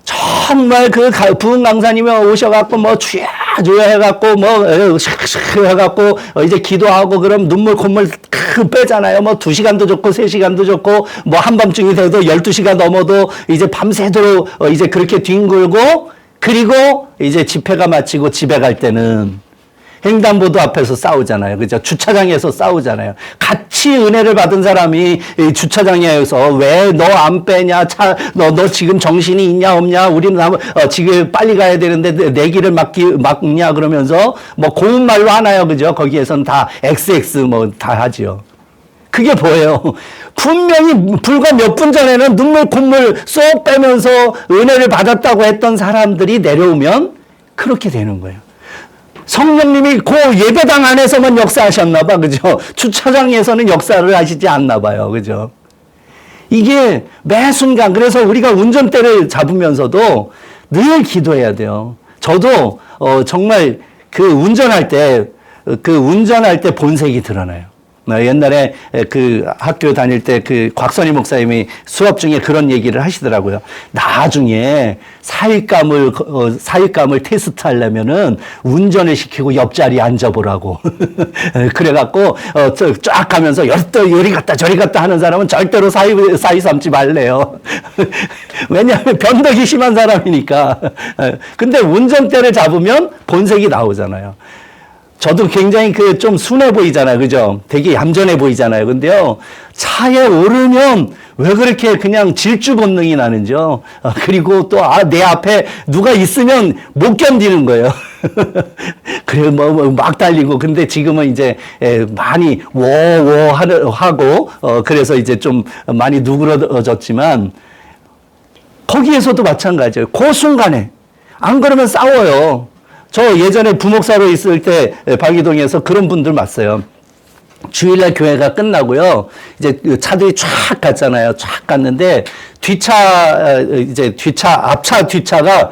정말 그 부흥 강사님이 오셔갖고 뭐 주야 해갖고 뭐 해갖고 이제 기도하고 그럼 눈물 콧물 빼잖아요. 뭐 2시간도 좋고 3시간도 좋고 뭐 한밤중이 돼도 12시가 넘어도 이제 밤새도록 이제 그렇게 뒹굴고, 그리고 이제 집회가 마치고 집에 갈 때는 횡단보도 앞에서 싸우잖아요. 그죠? 주차장에서 싸우잖아요. 같이 은혜를 받은 사람이 주차장에서 왜 너 안 빼냐? 너 지금 정신이 있냐 없냐? 우리는 지금 빨리 가야 되는데 내 길을 막냐? 그러면서 뭐 고운 말로 하나요. 그죠? 거기에선 다 XX 뭐 다 하지요. 그게 뭐예요? 분명히 불과 몇 분 전에는 눈물 콧물 쏙 빼면서 은혜를 받았다고 했던 사람들이 내려오면 그렇게 되는 거예요. 성령님이 그 예배당 안에서만 역사하셨나 봐. 그죠? 주차장에서는 역사를 하시지 않나 봐요. 그죠? 이게 매 순간, 그래서 우리가 운전대를 잡으면서도 늘 기도해야 돼요. 저도 정말 운전할 때 본색이 드러나요. 옛날에 그 학교 다닐 때 그 곽선희 목사님이 수업 중에 그런 얘기를 하시더라고요. 나중에 사익감을 테스트 하려면은 운전을 시키고 옆자리에 앉아보라고. 그래갖고, 쫙 가면서 요리 갔다 저리 갔다 하는 사람은 절대로 사이 삼지 말래요. 왜냐하면 변덕이 심한 사람이니까. 근데 운전대를 잡으면 본색이 나오잖아요. 저도 굉장히 좀 순해 보이잖아요. 그죠? 되게 얌전해 보이잖아요. 근데요, 차에 오르면 왜 그렇게 그냥 질주 본능이 나는지요. 그리고 또, 내 앞에 누가 있으면 못 견디는 거예요. 그래, 막 달리고. 근데 지금은 이제, 많이 하고, 그래서 이제 좀 많이 누그러졌지만, 거기에서도 마찬가지예요. 그 순간에. 안 그러면 싸워요. 저 예전에 부목사로 있을 때 방이동에서 그런 분들 봤어요. 주일날 교회가 끝나고요. 이제 차들이 쫙 갔잖아요. 쫙 갔는데 앞차 뒤차가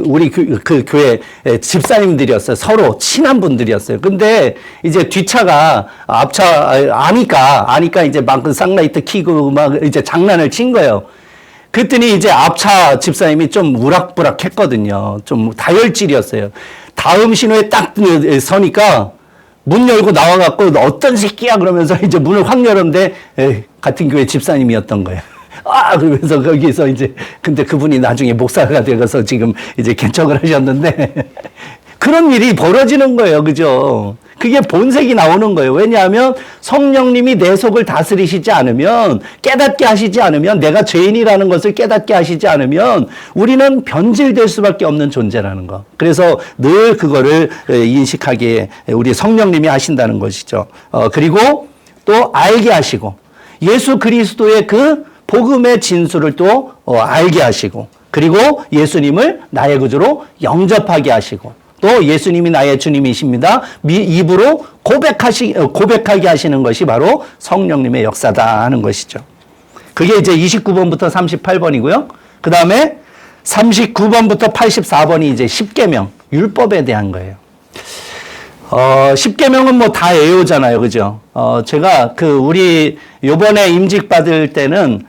우리 그 교회 집사님들이었어요. 서로 친한 분들이었어요. 근데 이제 뒤차가 앞차 아니까 이제 막 쌍라이트 키고 막 이제 장난을 친 거예요. 그랬더니 이제 앞차 집사님이 좀 우락부락 했거든요. 좀 다혈질이었어요. 다음 신호에 딱 서니까 문 열고 나와갖고 어떤 새끼야 그러면서 이제 문을 확 열었는데 같은 교회 집사님이었던 거예요. 그러면서 거기서 이제 근데 그분이 나중에 목사가 되어서 지금 이제 개척을 하셨는데 그런 일이 벌어지는 거예요. 그죠? 그게 본색이 나오는 거예요. 왜냐하면 성령님이 내 속을 다스리시지 않으면, 깨닫게 하시지 않으면, 내가 죄인이라는 것을 깨닫게 하시지 않으면 우리는 변질될 수밖에 없는 존재라는 거. 그래서 늘 그거를 인식하게 우리 성령님이 하신다는 것이죠. 그리고 또 알게 하시고, 예수 그리스도의 그 복음의 진수를 또 알게 하시고, 그리고 예수님을 나의 구주로 영접하게 하시고, 또 예수님이 나의 주님이십니다. 입으로 고백하게 하시는 것이 바로 성령님의 역사다 하는 것이죠. 그게 이제 29번부터 38번이고요. 그 다음에 39번부터 84번이 이제 10계명, 율법에 대한 거예요. 10계명은 뭐 다 애호잖아요. 그죠? 제가 우리 요번에 임직 받을 때는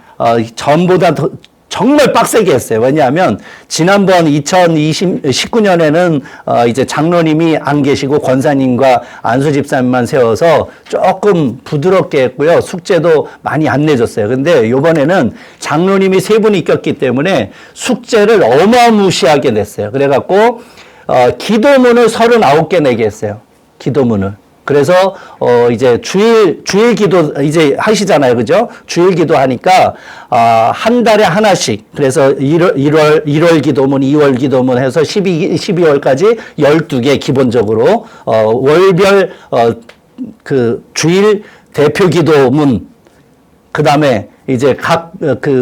전보다 더 정말 빡세게 했어요. 왜냐하면 지난번 2019년에는 이제 장로님이 안 계시고 권사님과 안수 집사님만 세워서 조금 부드럽게 했고요. 숙제도 많이 안 내줬어요. 근데 이번에는 장로님이 세 분이 꼈기 때문에 숙제를 어마무시하게 냈어요. 그래갖고 기도문을 39개 내게 했어요. 기도문을. 그래서 이제 주일 기도 이제 하시잖아요. 그죠? 주일 기도 하니까 한 달에 하나씩. 그래서 1월 기도문, 2월 기도문 해서 12월까지 12개 기본적으로 월별 주일 대표 기도문, 그다음에 이제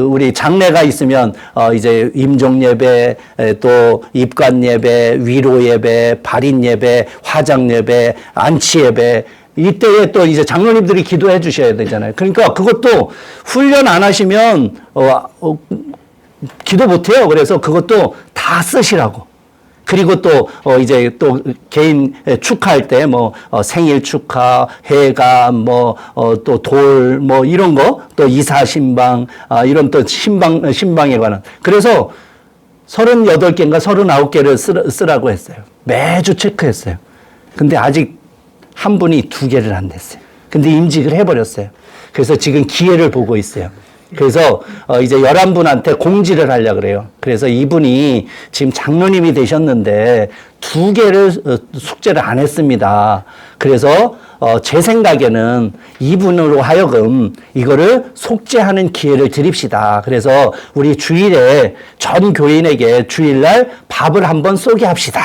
우리 장례가 있으면, 이제 임종 예배, 또 입관 예배, 위로 예배, 발인 예배, 화장 예배, 안치 예배, 이때에 또 이제 장로님들이 기도해 주셔야 되잖아요. 그러니까 그것도 훈련 안 하시면, 기도 못 해요. 그래서 그것도 다 쓰시라고. 그리고 또 이제 또 개인 축하할 때 생일 축하, 해감, 또 돌, 이런 거, 또 이사 신방, 이런 또 신방에 관한. 그래서 38개인가 39개를 쓰라고 했어요. 매주 체크했어요. 근데 아직 한 분이 2개를 안 냈어요. 근데 임직을 해버렸어요. 그래서 지금 기회를 보고 있어요. 그래서 이제 11분한테 공지를 하려고 그래요. 그래서 이분이 지금 장로님이 되셨는데 2개를 숙제를 안 했습니다. 그래서 제 생각에는 이분으로 하여금 이거를 속죄하는 기회를 드립시다. 그래서 우리 주일에 전 교인에게 주일날 밥을 한번 쏘게 합시다.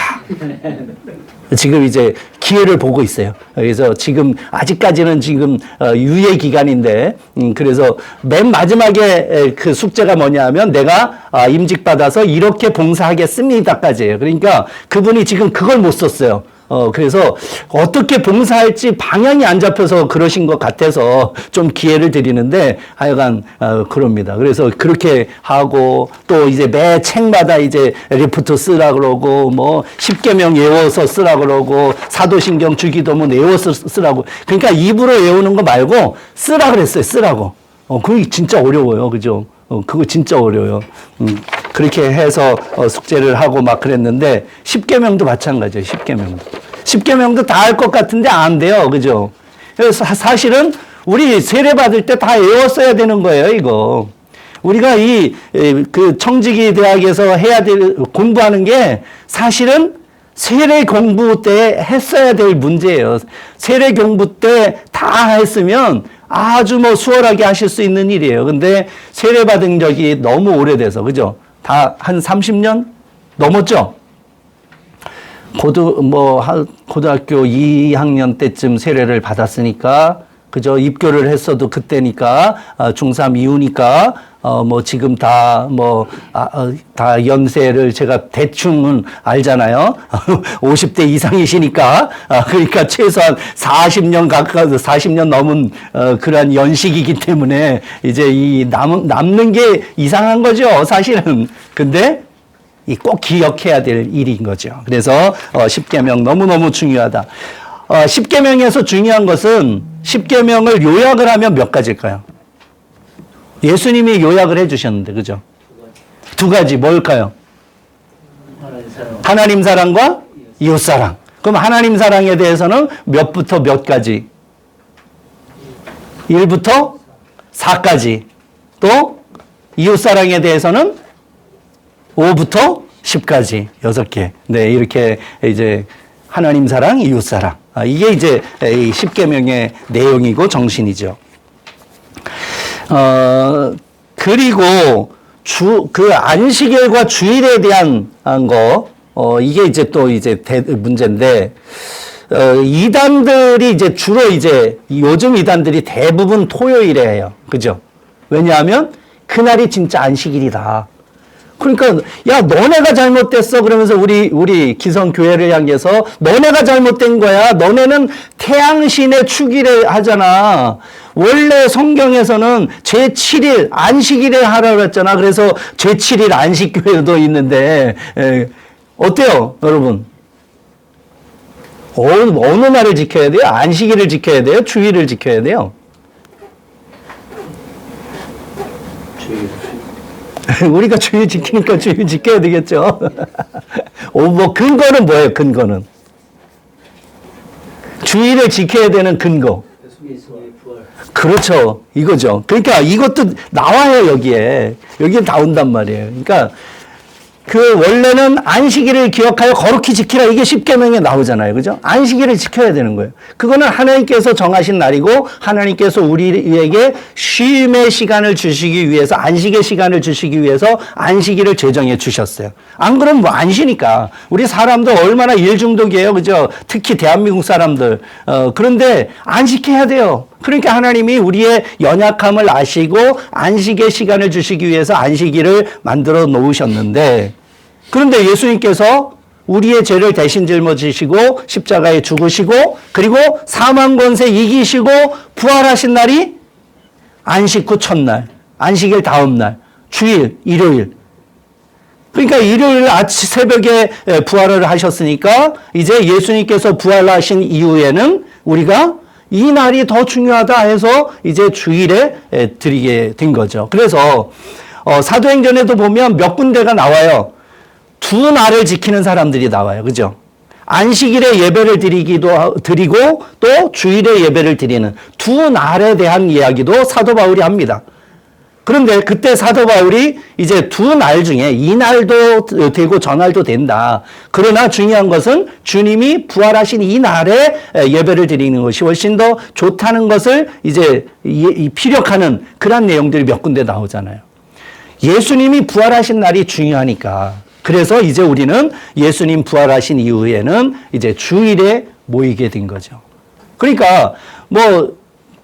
지금 이제 기회를 보고 있어요. 그래서 지금 아직까지는 지금 유예 기간인데 그래서 맨 마지막에 그 숙제가 뭐냐면 내가 임직 받아서 이렇게 봉사하겠습니다까지예요. 그러니까 그분이 지금 그걸 못 썼어요. 그래서 어떻게 봉사할지 방향이 안 잡혀서 그러신 것 같아서 좀 기회를 드리는데 하여간, 그럽니다. 그래서 그렇게 하고 또 이제 매 책마다 이제 리포트 쓰라 그러고 뭐 10계명 외워서 쓰라 그러고 사도신경 주기도문 외워서 쓰라고. 그러니까 입으로 외우는 거 말고 쓰라 그랬어요. 쓰라고. 그게 진짜 어려워요. 그죠? 그거 진짜 어려워요. 그렇게 해서 숙제를 하고 막 그랬는데 10계명도 마찬가지예요. 10계명도. 10계명도 다 할 것 같은데 안 돼요. 그죠? 그래서 사실은 우리 세례 받을 때 다 외웠어야 되는 거예요, 이거. 우리가 그 청지기 대학에서 해야 될 공부하는 게 사실은 세례 공부 때 했어야 될 문제예요. 세례 공부 때 다 했으면 아주 뭐 수월하게 하실 수 있는 일이에요. 근데 세례 받은 적이 너무 오래돼서, 그죠? 다 한 30년 넘었죠? 고등학교 2학년 때쯤 세례를 받았으니까, 그죠? 입교를 했어도 그때니까, 중3 이후니까, 지금 다 연세를 제가 대충은 알잖아요. 50대 이상이시니까. 그러니까 최소한 40년 넘은, 그러한 연식이기 때문에 이제 남는 게 이상한 거죠. 사실은. 근데, 꼭 기억해야 될 일인 거죠. 그래서, 10계명 너무너무 중요하다. 10계명에서 중요한 것은 10계명을 요약을 하면 몇 가지일까요? 예수님이 요약을 해주셨는데, 그죠? 두 가지, 뭘까요? 하나님 사랑과 이웃 사랑. 그럼 하나님 사랑에 대해서는 몇부터 몇 가지? 1부터 4까지. 또 이웃 사랑에 대해서는 5부터 10까지. 6개. 네, 이렇게 이제 하나님 사랑, 이웃 사랑. 이게 이제 10계명의 내용이고 정신이죠. 그리고 그 안식일과 주일에 대한 거, 이게 이제 또 이제 문제인데, 이단들이 이제 주로 이제 요즘 이단들이 대부분 토요일에 해요. 그죠? 왜냐하면 그날이 진짜 안식일이다. 그러니까 야 너네가 잘못됐어 그러면서 우리 기성교회를 향해서 너네가 잘못된 거야. 너네는 태양신의 축일에 하잖아. 원래 성경에서는 제7일 안식일에 하라고 했잖아. 그래서 제7일 안식교회도 있는데 어때요 여러분? 어느 날을 지켜야 돼요? 안식일을 지켜야 돼요? 주일을 지켜야 돼요? 우리가 주일 지키니까 주일 지켜야 되겠죠. 근거는 뭐예요? 근거는 주일을 지켜야 되는 근거. 그렇죠. 이거죠. 그러니까 이것도 나와요 여기에 나온단 말이에요. 그러니까 그 원래는 안식일을 기억하여 거룩히 지키라 이게 10계명에 나오잖아요. 그죠? 안식일을 지켜야 되는 거예요. 그거는 하나님께서 정하신 날이고 하나님께서 우리에게 쉼의 시간을 주시기 위해서 안식의 시간을 주시기 위해서 안식일을 제정해 주셨어요. 안 그러면 뭐 안 쉬니까. 우리 사람들 얼마나 일 중독이에요. 그죠? 특히 대한민국 사람들. 그런데 안식해야 돼요. 그러니까 하나님이 우리의 연약함을 아시고 안식의 시간을 주시기 위해서 안식일을 만들어 놓으셨는데 그런데 예수님께서 우리의 죄를 대신 짊어지시고 십자가에 죽으시고 그리고 사망 권세 이기시고 부활하신 날이 안식 후 첫날, 안식일 다음 날, 주일, 일요일. 그러니까 일요일 아침 새벽에 부활을 하셨으니까 이제 예수님께서 부활하신 이후에는 우리가 이 날이 더 중요하다 해서 이제 주일에 드리게 된 거죠. 그래서 사도행전에도 보면 몇 군데가 나와요. 두 날을 지키는 사람들이 나와요. 그죠? 안식일에 예배를 드리고 또 주일에 예배를 드리는 두 날에 대한 이야기도 사도 바울이 합니다. 그런데 그때 사도 바울이 이제 두 날 중에 이 날도 되고 저 날도 된다. 그러나 중요한 것은 주님이 부활하신 이 날에 예배를 드리는 것이 훨씬 더 좋다는 것을 이제 피력하는 그런 내용들이 몇 군데 나오잖아요. 예수님이 부활하신 날이 중요하니까 그래서 이제 우리는 예수님 부활하신 이후에는 이제 주일에 모이게 된 거죠. 그러니까 뭐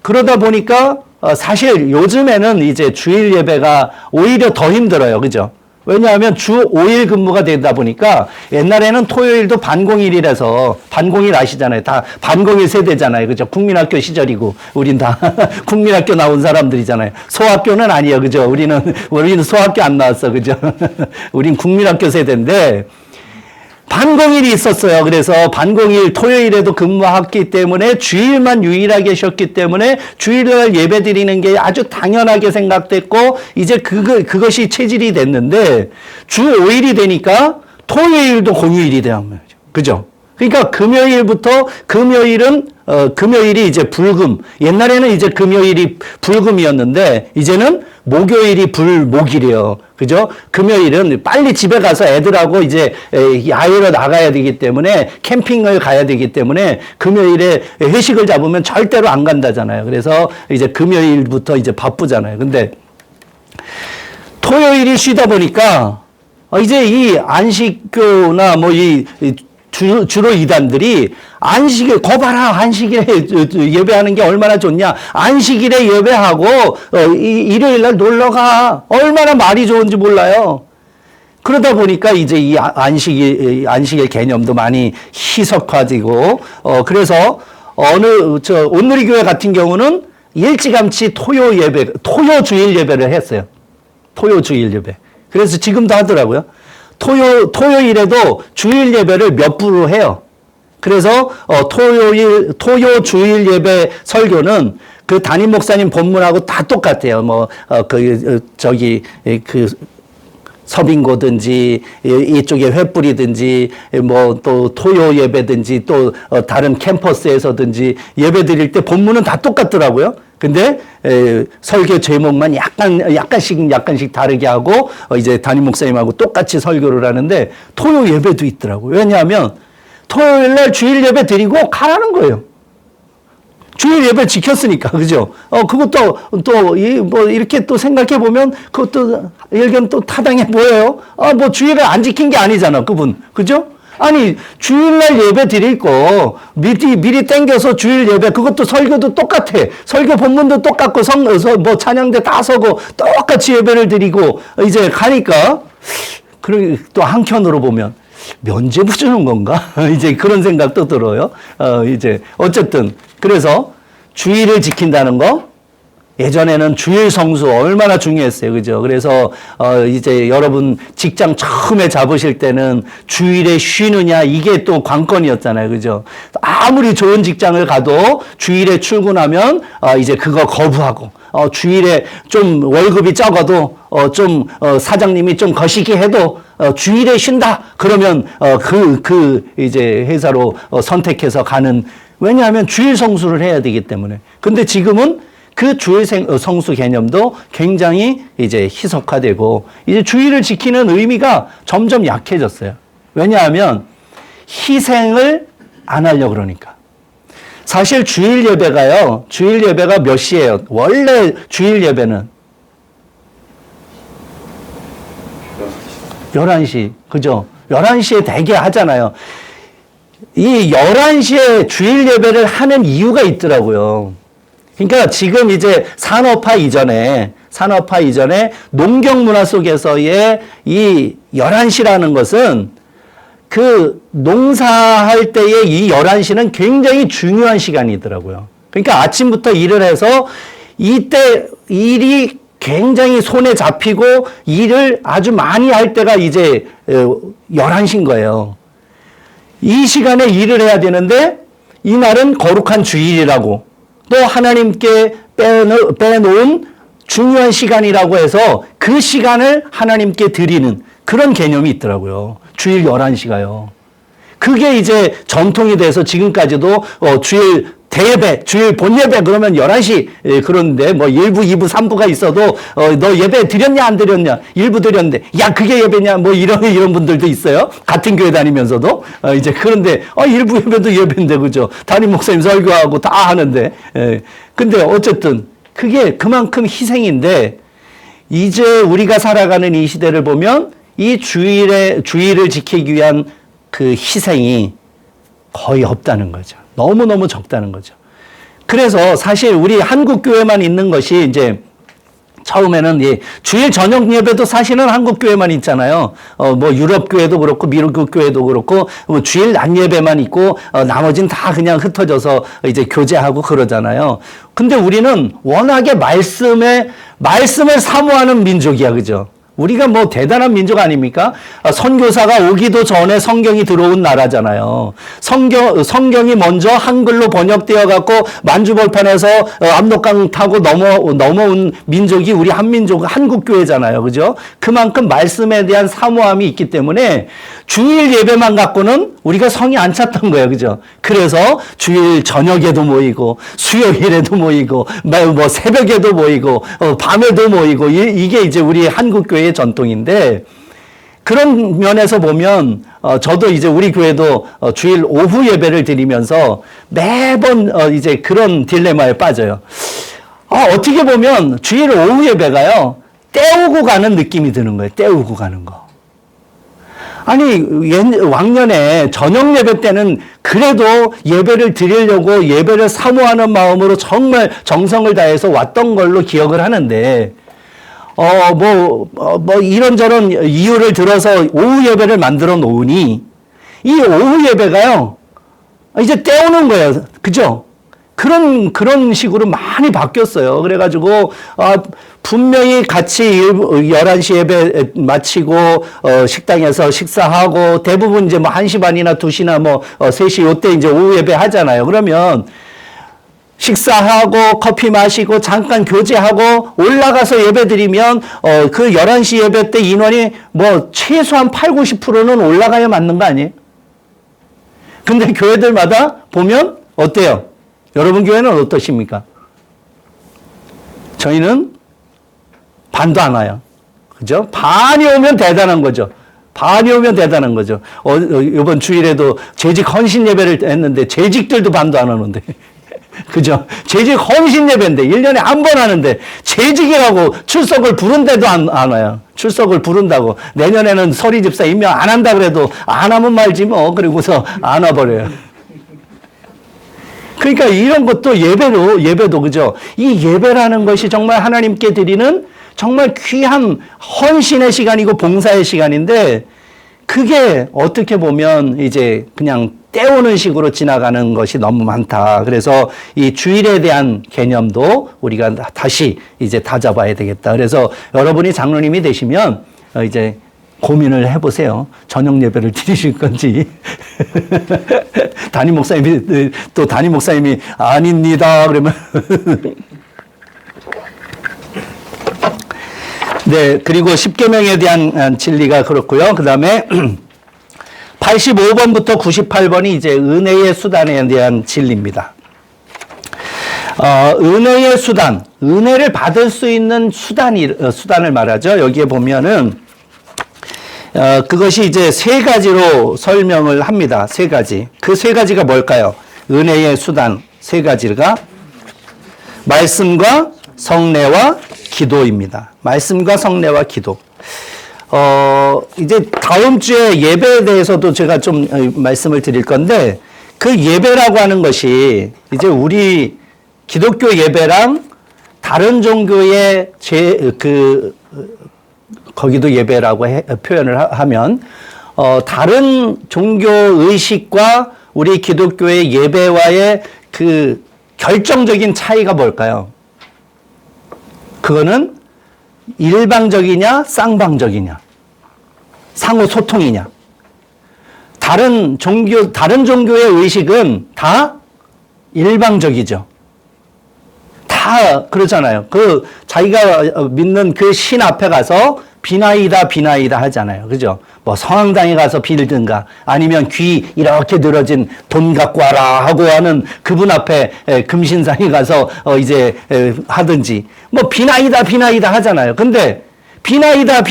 그러다 보니까 사실 요즘에는 이제 주일 예배가 오히려 더 힘들어요. 그죠? 왜냐하면 주 5일 근무가 되다 보니까 옛날에는 토요일도 반공일이라서, 반공일 아시잖아요. 다 반공일 세대잖아요. 그죠? 국민학교 시절이고 우린 다 국민학교 나온 사람들이잖아요. 소학교는 아니에요. 그죠? 우리는 소학교 안 나왔어. 그죠? 우린 국민학교 세대인데 반공일이 있었어요. 그래서 반공일 토요일에도 근무했기 때문에 주일만 유일하게 쉬었기 때문에 주일날 예배 드리는 게 아주 당연하게 생각됐고 이제 그것이 체질이 됐는데 주 5일이 되니까 토요일도 공휴일이 되는 거죠. 그죠? 그러니까 금요일이 이제 불금. 옛날에는 이제 금요일이 불금이었는데 이제는 목요일이 불목일이에요. 그죠? 금요일은 빨리 집에 가서 애들하고 이제 야외로 나가야 되기 때문에 캠핑을 가야 되기 때문에 금요일에 회식을 잡으면 절대로 안 간다잖아요. 그래서 이제 금요일부터 이제 바쁘잖아요. 근데 토요일이 쉬다 보니까 이제 이 안식교나 뭐 주로 이단들이 거봐라, 안식일에 예배하는 게 얼마나 좋냐. 안식일에 예배하고, 일요일날 놀러가. 얼마나 말이 좋은지 몰라요. 그러다 보니까 이제 이 안식일 개념도 많이 희석화되고, 그래서 온누리교회 같은 경우는 일찌감치 토요 주일 예배를 했어요. 토요 주일 예배. 그래서 지금도 하더라고요. 토요일에도 주일 예배를 몇 부로 해요. 그래서 토요 주일 예배 설교는 그 담임 목사님 본문하고 다 똑같아요. 서빙고든지 이쪽에 횃불이든지 뭐 또 토요 예배든지 또 다른 캠퍼스에서든지 예배 드릴 때 본문은 다 똑같더라고요. 근데 설교 제목만 약간씩 다르게 하고 이제 담임 목사님하고 똑같이 설교를 하는데 토요 예배도 있더라고요. 왜냐하면 토요일 날 주일 예배 드리고 가라는 거예요. 주일 예배 지켰으니까, 그죠? 그것도 뭐 이렇게 또 생각해 보면 그것도 일견 또 타당해 보여요. 뭐 주일을 안 지킨 게 아니잖아, 그분. 그죠? 아니, 주일날 예배 드릴 거 미리 땡겨서 주일 예배, 그것도 설교도 똑같아. 설교 본문도 똑같고, 뭐 찬양대 다 서고 똑같이 예배를 드리고 이제 가니까, 또 한켠으로 보면 면죄부 주는 건가? 이제 그런 생각도 들어요. 이제 어쨌든 그래서 주일을 지킨다는 거, 예전에는 주일 성수 얼마나 중요했어요. 그죠? 그래서, 이제 여러분 직장 처음에 잡으실 때는 주일에 쉬느냐, 이게 또 관건이었잖아요. 그죠? 아무리 좋은 직장을 가도 주일에 출근하면, 이제 그거 거부하고, 주일에 좀 월급이 적어도, 사장님이 좀 거시기 해도, 주일에 쉰다. 그러면, 이제 회사로 선택해서 가는, 왜냐하면 주일 성수를 해야 되기 때문에. 근데 지금은 그 주일 성수 개념도 굉장히 이제 희석화되고 이제 주일을 지키는 의미가 점점 약해졌어요. 왜냐하면 희생을 안 하려고 그러니까. 사실 주일 예배가 몇 시예요? 원래 주일 예배는 11시. 그죠? 11시에 대개 하잖아요. 이 11시에 주일 예배를 하는 이유가 있더라고요. 그러니까 지금 이제 산업화 이전에 농경 문화 속에서의 이 11시라는 것은 그 농사할 때의 이 11시는 굉장히 중요한 시간이더라고요. 그러니까 아침부터 일을 해서 이때 일이 굉장히 손에 잡히고 일을 아주 많이 할 때가 이제 11시인 거예요. 이 시간에 일을 해야 되는데 이날은 거룩한 주일이라고 또 하나님께 빼놓은 중요한 시간이라고 해서 그 시간을 하나님께 드리는 그런 개념이 있더라고요. 주일 11시가요. 그게 이제 전통이 돼서 지금까지도 주일 대예배, 주일 본예배 그러면 11시. 그런데 뭐 1부, 2부, 3부가 있어도 너 예배 드렸냐 안 드렸냐? 1부 드렸는데 야 그게 예배냐? 뭐 이런 분들도 있어요. 같은 교회 다니면서도 이제 그런데 1부 예배도 예배인데 그죠? 담임 목사님 설교하고 다 하는데 근데 어쨌든 그게 그만큼 희생인데 이제 우리가 살아가는 이 시대를 보면 이 주일을 지키기 위한 그 희생이 거의 없다는 거죠. 너무너무 적다는 거죠. 그래서 사실 우리 한국 교회만 있는 것이 이제 처음에는 이 주일 저녁 예배도 사실은 한국 교회만 있잖아요. 뭐 유럽 교회도 그렇고 미국 교회도 그렇고 뭐 주일 낮 예배만 있고 나머지는 다 그냥 흩어져서 이제 교제하고 그러잖아요. 근데 우리는 워낙에 말씀을 사모하는 민족이야, 그죠? 우리가 뭐 대단한 민족 아닙니까? 선교사가 오기도 전에 성경이 들어온 나라잖아요. 성경이 먼저 한글로 번역되어 갖고 만주벌판에서 압록강 타고 넘어온 민족이 우리 한민족, 한국교회잖아요. 그죠? 그만큼 말씀에 대한 사모함이 있기 때문에 주일 예배만 갖고는 우리가 성이 안 찼던 거예요. 그죠? 그래서 주일 저녁에도 모이고, 수요일에도 모이고, 뭐 새벽에도 모이고, 밤에도 모이고, 이게 이제 우리 한국교회의 전통인데, 그런 면에서 보면, 저도 이제 우리 교회도 주일 오후 예배를 드리면서 매번 이제 그런 딜레마에 빠져요. 어떻게 보면 주일 오후 예배가요, 때우고 가는 느낌이 드는 거예요. 때우고 가는 거. 아니, 왕년에 저녁 예배 때는 그래도 예배를 드리려고 예배를 사모하는 마음으로 정말 정성을 다해서 왔던 걸로 기억을 하는데, 이런저런 이유를 들어서 오후 예배를 만들어 놓으니, 이 오후 예배가요, 이제 때우는 거예요. 그죠? 그런 식으로 많이 바뀌었어요. 그래가지고, 분명히 같이 11시 예배 마치고, 식당에서 식사하고, 대부분 이제 뭐 1시 반이나 2시나 뭐, 3시 요때 이제 오후 예배 하잖아요. 그러면, 식사하고 커피 마시고 잠깐 교제하고 올라가서 예배 드리면 그 11시 예배 때 인원이 뭐 최소한 80~90%는 올라가야 맞는 거 아니에요? 근데 교회들마다 보면 어때요? 여러분 교회는 어떠십니까? 저희는 반도 안 와요. 그죠? 반이 오면 대단한 거죠. 반이 오면 대단한 거죠. 이번 주일에도 재직 헌신 예배를 했는데 재직들도 반도 안 오는데. 그죠? 재직 헌신 예배인데 1년에 한 번 하는데 재직이라고 출석을 부른데도 안 와요. 출석을 부른다고. 내년에는 서리 집사 임명 안 한다 그래도 안 하면 말지 뭐. 그리고서 안 와버려요. 그러니까 이런 것도 예배도 그죠? 이 예배라는 것이 정말 하나님께 드리는 정말 귀한 헌신의 시간이고 봉사의 시간인데 그게 어떻게 보면 이제 그냥 때우는 식으로 지나가는 것이 너무 많다. 그래서 이 주일에 대한 개념도 우리가 다시 이제 다잡아야 되겠다. 그래서 여러분이 장로님이 되시면 이제 고민을 해보세요. 저녁 예배를 드리실 건지. 담임 목사님이 아닙니다. 그러면. 네, 그리고 십계명에 대한 진리가 그렇고요. 그 다음에 85번부터 98번이 이제 은혜의 수단에 대한 진리입니다. 은혜의 수단, 은혜를 받을 수 있는 수단을 말하죠. 여기에 보면은 그것이 이제 세 가지로 설명을 합니다. 세 가지. 그 세 가지가 뭘까요? 은혜의 수단 세 가지가 말씀과 성례와 기도입니다. 말씀과 성례와 기도. 이제 다음 주에 예배에 대해서도 제가 좀 말씀을 드릴 건데, 그 예배라고 하는 것이 이제 우리 기독교 예배랑 다른 종교의 거기도 예배라고 표현을 하면, 다른 종교 의식과 우리 기독교의 예배와의 그 결정적인 차이가 뭘까요? 그거는 일방적이냐, 쌍방적이냐, 상호 소통이냐. 다른 종교의 의식은 다 일방적이죠. 다 그러잖아요. 자기가 믿는 그 신 앞에 가서 비나이다 하잖아요. 그죠? 뭐 성황당에 가서 빌든가 아니면 귀 이렇게 늘어진 돈 갖고 와라 하고 하는 그분 앞에 금신상에 가서 이제 하든지 뭐 비나이다 하잖아요. 근데 비나이다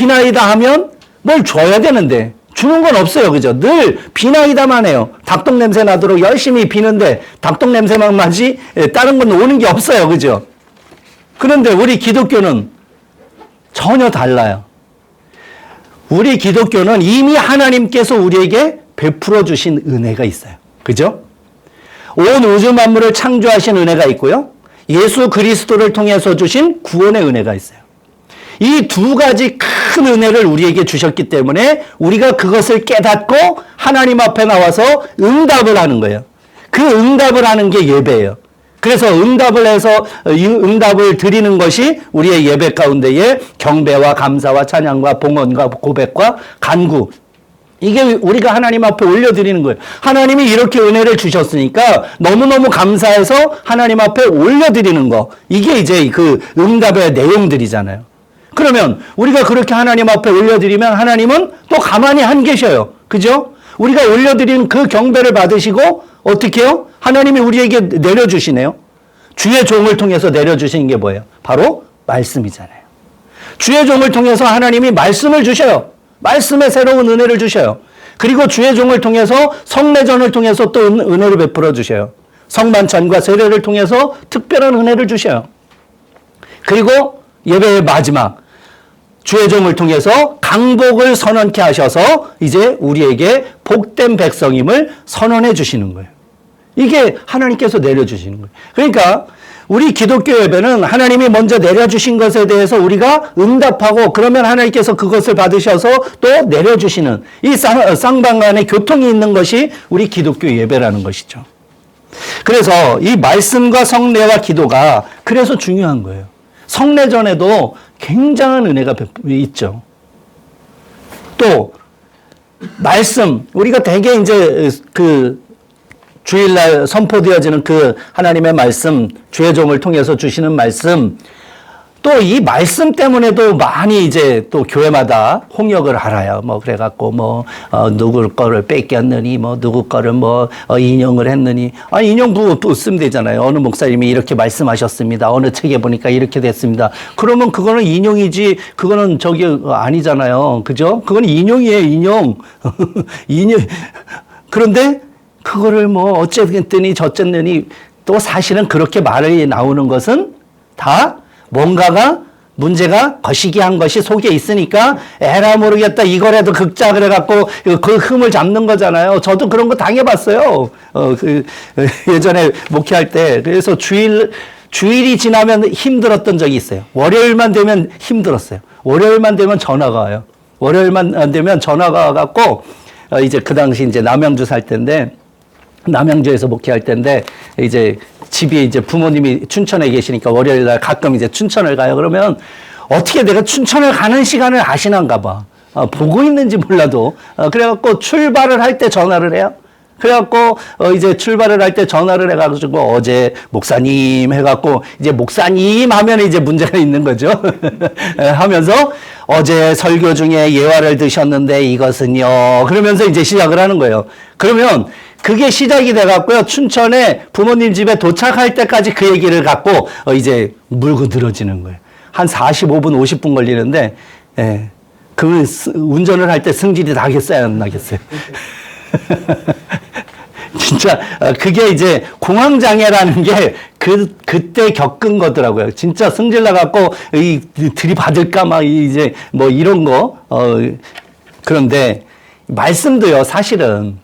하면 뭘 줘야 되는데 주는 건 없어요. 그죠? 늘 비나이다만 해요. 닭똥 냄새 나도록 열심히 비는데 닭똥 냄새만 나지 다른 건 오는 게 없어요. 그죠? 그런데 우리 기독교는 전혀 달라요. 우리 기독교는 이미 하나님께서 우리에게 베풀어 주신 은혜가 있어요. 그죠? 온 우주 만물을 창조하신 은혜가 있고요. 예수 그리스도를 통해서 주신 구원의 은혜가 있어요. 이 두 가지 큰 은혜를 우리에게 주셨기 때문에 우리가 그것을 깨닫고 하나님 앞에 나와서 응답을 하는 거예요. 그 응답을 하는 게 예배예요. 그래서 응답을 해서 응답을 드리는 것이 우리의 예배 가운데에 경배와 감사와 찬양과 봉헌과 고백과 간구, 이게 우리가 하나님 앞에 올려드리는 거예요. 하나님이 이렇게 은혜를 주셨으니까 너무너무 감사해서 하나님 앞에 올려드리는 거, 이게 이제 그 응답의 내용들이잖아요. 그러면 우리가 그렇게 하나님 앞에 올려드리면 하나님은 또 가만히 안 계셔요. 그죠? 우리가 올려드린 그 경배를 받으시고 어떻게 해요? 하나님이 우리에게 내려주시네요. 주의 종을 통해서 내려주신 게 뭐예요? 바로 말씀이잖아요. 주의 종을 통해서 하나님이 말씀을 주셔요. 말씀의 새로운 은혜를 주셔요. 그리고 주의 종을 통해서 성례전을 통해서 또 은혜를 베풀어 주셔요. 성만찬과 세례를 통해서 특별한 은혜를 주셔요. 그리고 예배의 마지막, 주의 종을 통해서 강복을 선언케 하셔서 이제 우리에게 복된 백성임을 선언해 주시는 거예요. 이게 하나님께서 내려주시는 거예요. 그러니까 우리 기독교 예배는 하나님이 먼저 내려주신 것에 대해서 우리가 응답하고 그러면 하나님께서 그것을 받으셔서 또 내려주시는 이 쌍방간의 교통이 있는 것이 우리 기독교 예배라는 것이죠. 그래서 이 말씀과 성례와 기도가 그래서 중요한 거예요. 성례전에도 굉장한 은혜가 있죠. 또 말씀, 우리가 대개 이제 그 주일날 선포되어지는 그 하나님의 말씀, 주의 종을 통해서 주시는 말씀, 또 이 말씀 때문에도 많이 이제 또 교회마다 홍역을 알아요. 뭐 그래갖고 뭐 누구 거를 뺏겼느니 뭐 누구 거를 뭐 인용을 했느니, 인용 쓰면 되잖아요. 어느 목사님이 이렇게 말씀하셨습니다. 어느 책에 보니까 이렇게 됐습니다. 그러면 그거는 인용이지, 그거는 저기 아니잖아요. 그죠? 그건 인용이에요, 인용. 인용. 그런데 그거를 뭐 어쨌더니 저쨌느니, 또 사실은 그렇게 말이 나오는 것은 다 뭔가가 문제가 거시기한 것이 속에 있으니까 에라 모르겠다 이거라도 긁자 그래갖고 그 흠을 잡는 거잖아요. 저도 그런 거 당해봤어요. 예전에 목회할 때. 그래서 주일이 지나면 힘들었던 적이 있어요. 월요일만 되면 힘들었어요. 월요일만 되면 전화가 와요. 월요일만 되면 전화가 와갖고 이제 그 당시 이제 남양주 살 때인데, 남양주에서 목회할 때인데, 이제 집이 이제 부모님이 춘천에 계시니까 월요일 날 가끔 이제 춘천을 가요. 그러면 어떻게 내가 춘천을 가는 시간을 아시는가 봐. 보고 있는지 몰라도. 그래갖고 출발을 할 때 전화를 해요. 그래갖고 이제 출발을 할 때 전화를 해가지고 어제 목사님 해갖고 이제 목사님 하면 이제 문제가 있는 거죠. 하면서 어제 설교 중에 예화를 드셨는데 이것은요. 그러면서 이제 시작을 하는 거예요. 그러면 그게 시작이 돼갖고요. 춘천에 부모님 집에 도착할 때까지 그 얘기를 갖고 이제 물고 늘어지는 거예요. 한 45분, 50분 걸리는데, 예. 그 운전을 할 때 승질이 나겠어요, 안 나겠어요? 진짜 그게 이제 공황장애라는 게 그때 겪은 거더라고요. 진짜 승질 나갖고 들이받을까 막 이제 뭐 이런 거. 그런데 말씀도요, 사실은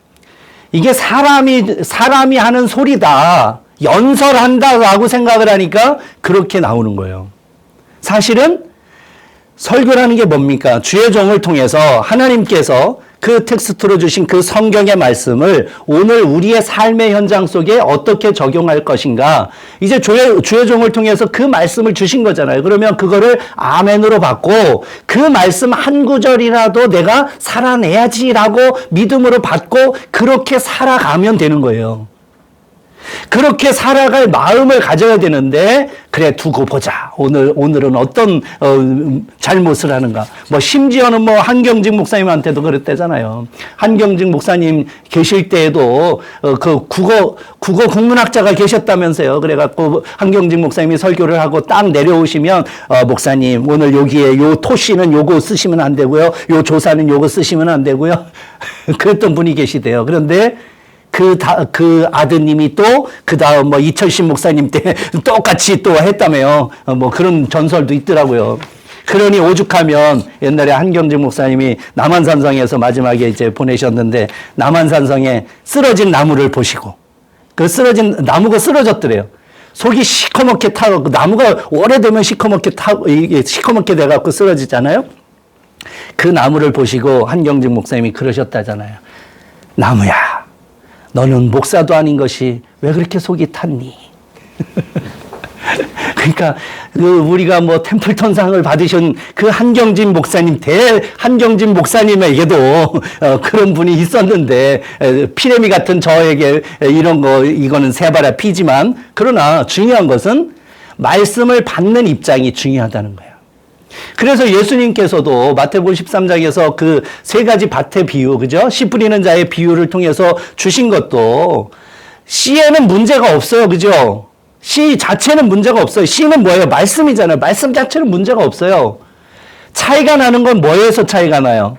이게 사람이 하는 소리다, 연설한다라고 생각을 하니까 그렇게 나오는 거예요. 사실은 설교라는 게 뭡니까? 주의 종을 통해서 하나님께서 그 텍스트로 주신 그 성경의 말씀을 오늘 우리의 삶의 현장 속에 어떻게 적용할 것인가. 이제 주의 종을 통해서 그 말씀을 주신 거잖아요. 그러면 그거를 아멘으로 받고 그 말씀 한 구절이라도 내가 살아내야지라고 믿음으로 받고 그렇게 살아가면 되는 거예요. 그렇게 살아갈 마음을 가져야 되는데, 그래 두고 보자. 오늘은 어떤 잘못을 하는가. 뭐 심지어는 뭐 한경직 목사님한테도 그랬대잖아요. 한경직 목사님 계실 때에도 그 국어 국문학자가 계셨다면서요. 그래갖고 한경직 목사님이 설교를 하고 딱 내려오시면 목사님 오늘 여기에 요 토시는 요거 쓰시면 안 되고요. 요 조사는 요거 쓰시면 안 되고요. 그랬던 분이 계시대요. 그런데 그 아드님이 또 그 다음 뭐 이철신 목사님 때 똑같이 또 했다며요. 뭐 그런 전설도 있더라고요. 그러니 오죽하면 옛날에 한경직 목사님이 남한산성에서 마지막에 이제 보내셨는데 남한산성에 쓰러진 나무를 보시고 그 쓰러진 나무가 쓰러졌더래요. 속이 시커멓게 타고 그 나무가 오래되면 시커멓게 타고 이게 시커멓게 돼갖고 쓰러지잖아요. 그 나무를 보시고 한경직 목사님이 그러셨다잖아요. 나무야, 너는 목사도 아닌 것이 왜 그렇게 속이 탔니? 그러니까 우리가 뭐 템플턴상을 받으신 그 한경진 목사님, 한경진 목사님에게도 그런 분이 있었는데 피레미 같은 저에게 이런 거 이거는 세바라 피지만 그러나 중요한 것은 말씀을 받는 입장이 중요하다는 거예요. 그래서 예수님께서도 마태복음 13장에서 그 세 가지 밭의 비유, 그죠? 씨 뿌리는 자의 비유를 통해서 주신 것도 씨에는 문제가 없어요, 그죠? 씨 자체는 문제가 없어요. 씨는 뭐예요? 말씀이잖아요. 말씀 자체는 문제가 없어요. 차이가 나는 건 뭐에서 차이가 나요?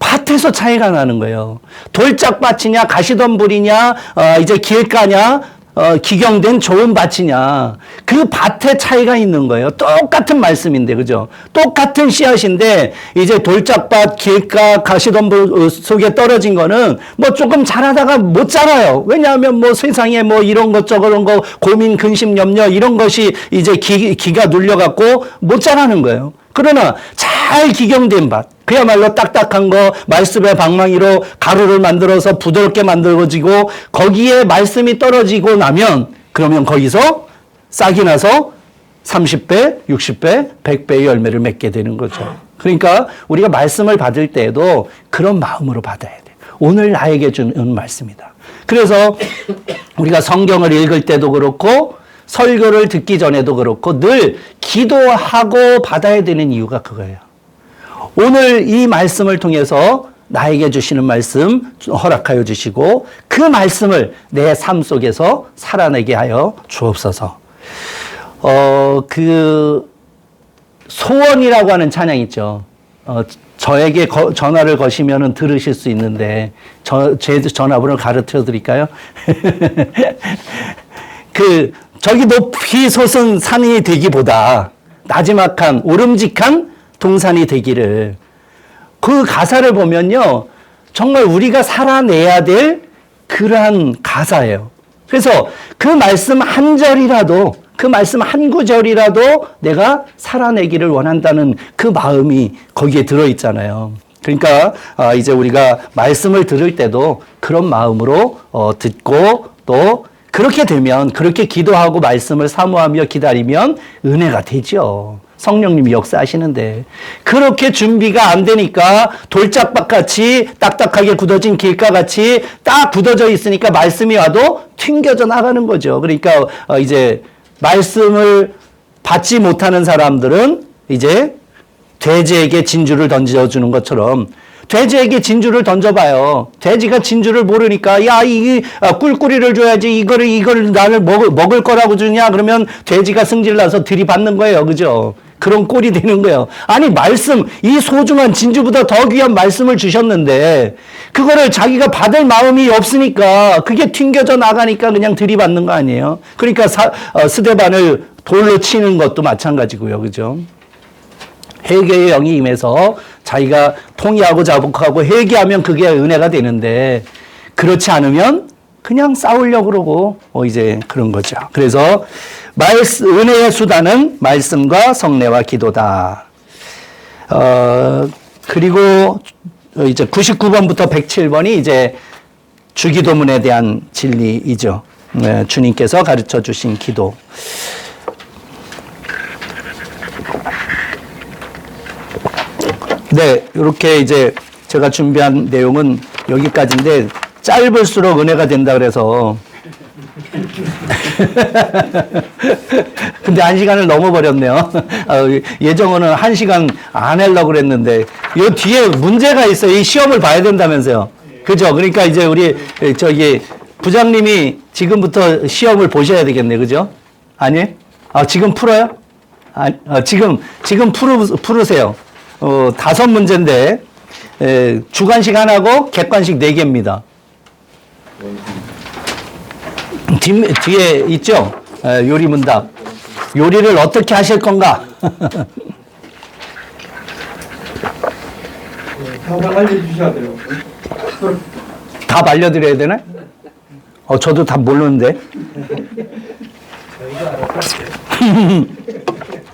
밭에서 차이가 나는 거예요. 돌짝밭이냐, 가시덤불이냐, 이제 길가냐, 기경된 좋은 밭이냐. 그 밭에 차이가 있는 거예요. 똑같은 말씀인데, 그죠? 똑같은 씨앗인데, 이제 돌짝밭, 길가, 가시덤불 속에 떨어진 거는 뭐 조금 자라다가 못 자라요. 왜냐하면 뭐 세상에 뭐 이런 것 저런 거, 고민, 근심, 염려, 이런 것이 이제 기가 눌려갖고 못 자라는 거예요. 그러나 잘 기경된 밭, 그야말로 딱딱한 거 말씀의 방망이로 가루를 만들어서 부드럽게 만들어지고 거기에 말씀이 떨어지고 나면 그러면 거기서 싹이 나서 30배, 60배, 100배의 열매를 맺게 되는 거죠. 그러니까 우리가 말씀을 받을 때에도 그런 마음으로 받아야 돼요. 오늘 나에게 주는 말씀이다. 그래서 우리가 성경을 읽을 때도 그렇고 설교를 듣기 전에도 그렇고 늘 기도하고 받아야 되는 이유가 그거예요. 오늘 이 말씀을 통해서 나에게 주시는 말씀 허락하여 주시고 그 말씀을 내 삶 속에서 살아내게 하여 주옵소서. 그 소원이라고 하는 찬양 있죠. 저에게 전화를 거시면 들으실 수 있는데 제 전화번호를 가르쳐 드릴까요? 저기 높이 솟은 산이 되기보다 나지막한 오름직한 동산이 되기를. 그 가사를 보면요, 정말 우리가 살아내야 될 그러한 가사예요. 그래서 그 말씀 한 절이라도, 그 말씀 한 구절이라도 내가 살아내기를 원한다는 그 마음이 거기에 들어있잖아요. 그러니까 이제 우리가 말씀을 들을 때도 그런 마음으로 듣고 또 그렇게 되면, 그렇게 기도하고 말씀을 사모하며 기다리면 은혜가 되죠. 성령님이 역사하시는데 그렇게 준비가 안 되니까 돌짝밭같이 딱딱하게 굳어진 길가같이 딱 굳어져 있으니까 말씀이 와도 튕겨져 나가는 거죠. 그러니까 이제 말씀을 받지 못하는 사람들은 이제 돼지에게 진주를 던져주는 것처럼 돼지에게 진주를 던져봐요. 돼지가 진주를 모르니까 야, 이 꿀꿀이를 줘야지 이거를 나를 먹을 거라고 주냐? 그러면 돼지가 승질나서 들이받는 거예요. 그죠? 그런 꼴이 되는 거예요. 아니, 말씀, 이 소중한 진주보다 더 귀한 말씀을 주셨는데 그거를 자기가 받을 마음이 없으니까 그게 튕겨져 나가니까 그냥 들이받는 거 아니에요? 그러니까 스데반을 돌로 치는 것도 마찬가지고요. 그죠? 회개의 영이 임해서 자기가 통회하고 자복하고 회개하면 그게 은혜가 되는데 그렇지 않으면 그냥 싸우려고 그러고 이제 그런 거죠. 그래서 은혜의 수단은 말씀과 성례와 기도다. 그리고 이제 99번부터 107번이 이제 주기도문에 대한 진리이죠. 네, 주님께서 가르쳐 주신 기도. 네, 이렇게 이제 제가 준비한 내용은 여기까지인데 짧을수록 은혜가 된다 그래서 근데 1시간을 넘어버렸네요. 예정은 1시간 안 하려고 그랬는데 이 뒤에 문제가 있어요. 이 시험을 봐야 된다면서요. 그죠? 그러니까 이제 우리 부장님이 지금부터 시험을 보셔야 되겠네. 그죠? 아니? 지금 풀어요? 지금 풀으세요. 5문제인데 주관식 하나고 객관식 4개입니다. 뒤에 있죠? 요리 문답. 요리를 어떻게 하실 건가? 다 알려주셔야 돼요. 다 알려드려야 되나? 저도 다 모르는데.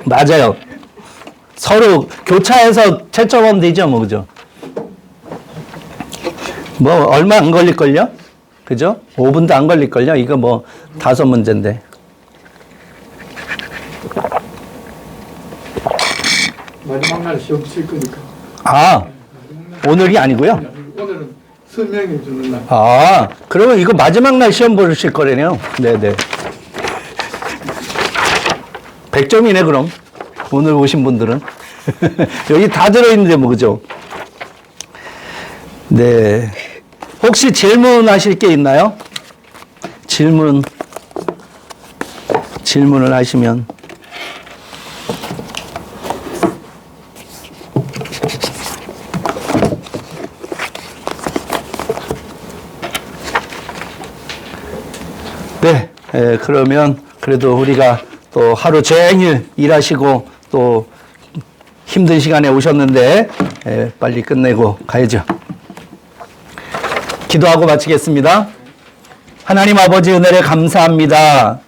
맞아요. 서로 교차해서 채점하면 되죠, 뭐, 그죠? 뭐, 얼마 안 걸릴걸요? 그죠? 5분도 안 걸릴걸요? 이거 뭐, 5문제인데. 마지막 날 시험 칠 거니까. 아, 오늘이 아니고요? 오늘은 설명해 주는 날. 아, 그러면 이거 마지막 날 시험 보실 거래요? 네네. 100점이네, 그럼. 오늘 오신 분들은. 여기 다 들어있는데, 뭐, 그죠? 네. 혹시 질문하실 게 있나요? 질문을 하시면. 네, 그러면 그래도 우리가 또 하루 종일 일하시고 또 힘든 시간에 오셨는데 빨리 끝내고 가야죠. 기도하고 마치겠습니다. 하나님 아버지 은혜를 감사합니다.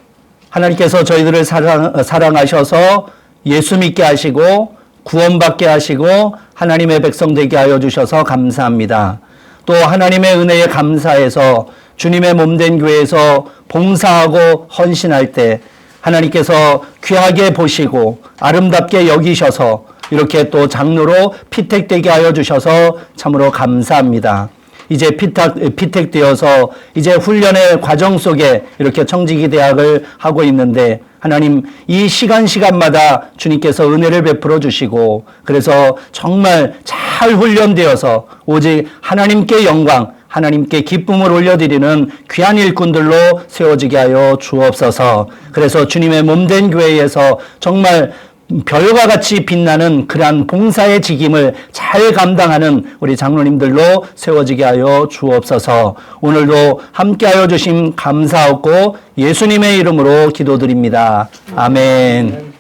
하나님께서 저희들을 사랑하셔서 예수 믿게 하시고 구원받게 하시고 하나님의 백성 되게 하여 주셔서 감사합니다. 또 하나님의 은혜에 감사해서 주님의 몸된 교회에서 봉사하고 헌신할 때 하나님께서 귀하게 보시고 아름답게 여기셔서 이렇게 또 장로로 피택되게 하여 주셔서 참으로 감사합니다. 이제 피택되어서 이제 훈련의 과정 속에 이렇게 청지기 대학을 하고 있는데 하나님 이 시간마다 주님께서 은혜를 베풀어 주시고 그래서 정말 잘 훈련되어서 오직 하나님께 영광 하나님께 기쁨을 올려드리는 귀한 일꾼들로 세워지게 하여 주옵소서. 그래서 주님의 몸된 교회에서 정말 별과 같이 빛나는 그러한 봉사의 직임을 잘 감당하는 우리 장로님들로 세워지게 하여 주옵소서. 오늘도 함께하여 주심 감사하고 예수님의 이름으로 기도드립니다. 아멘.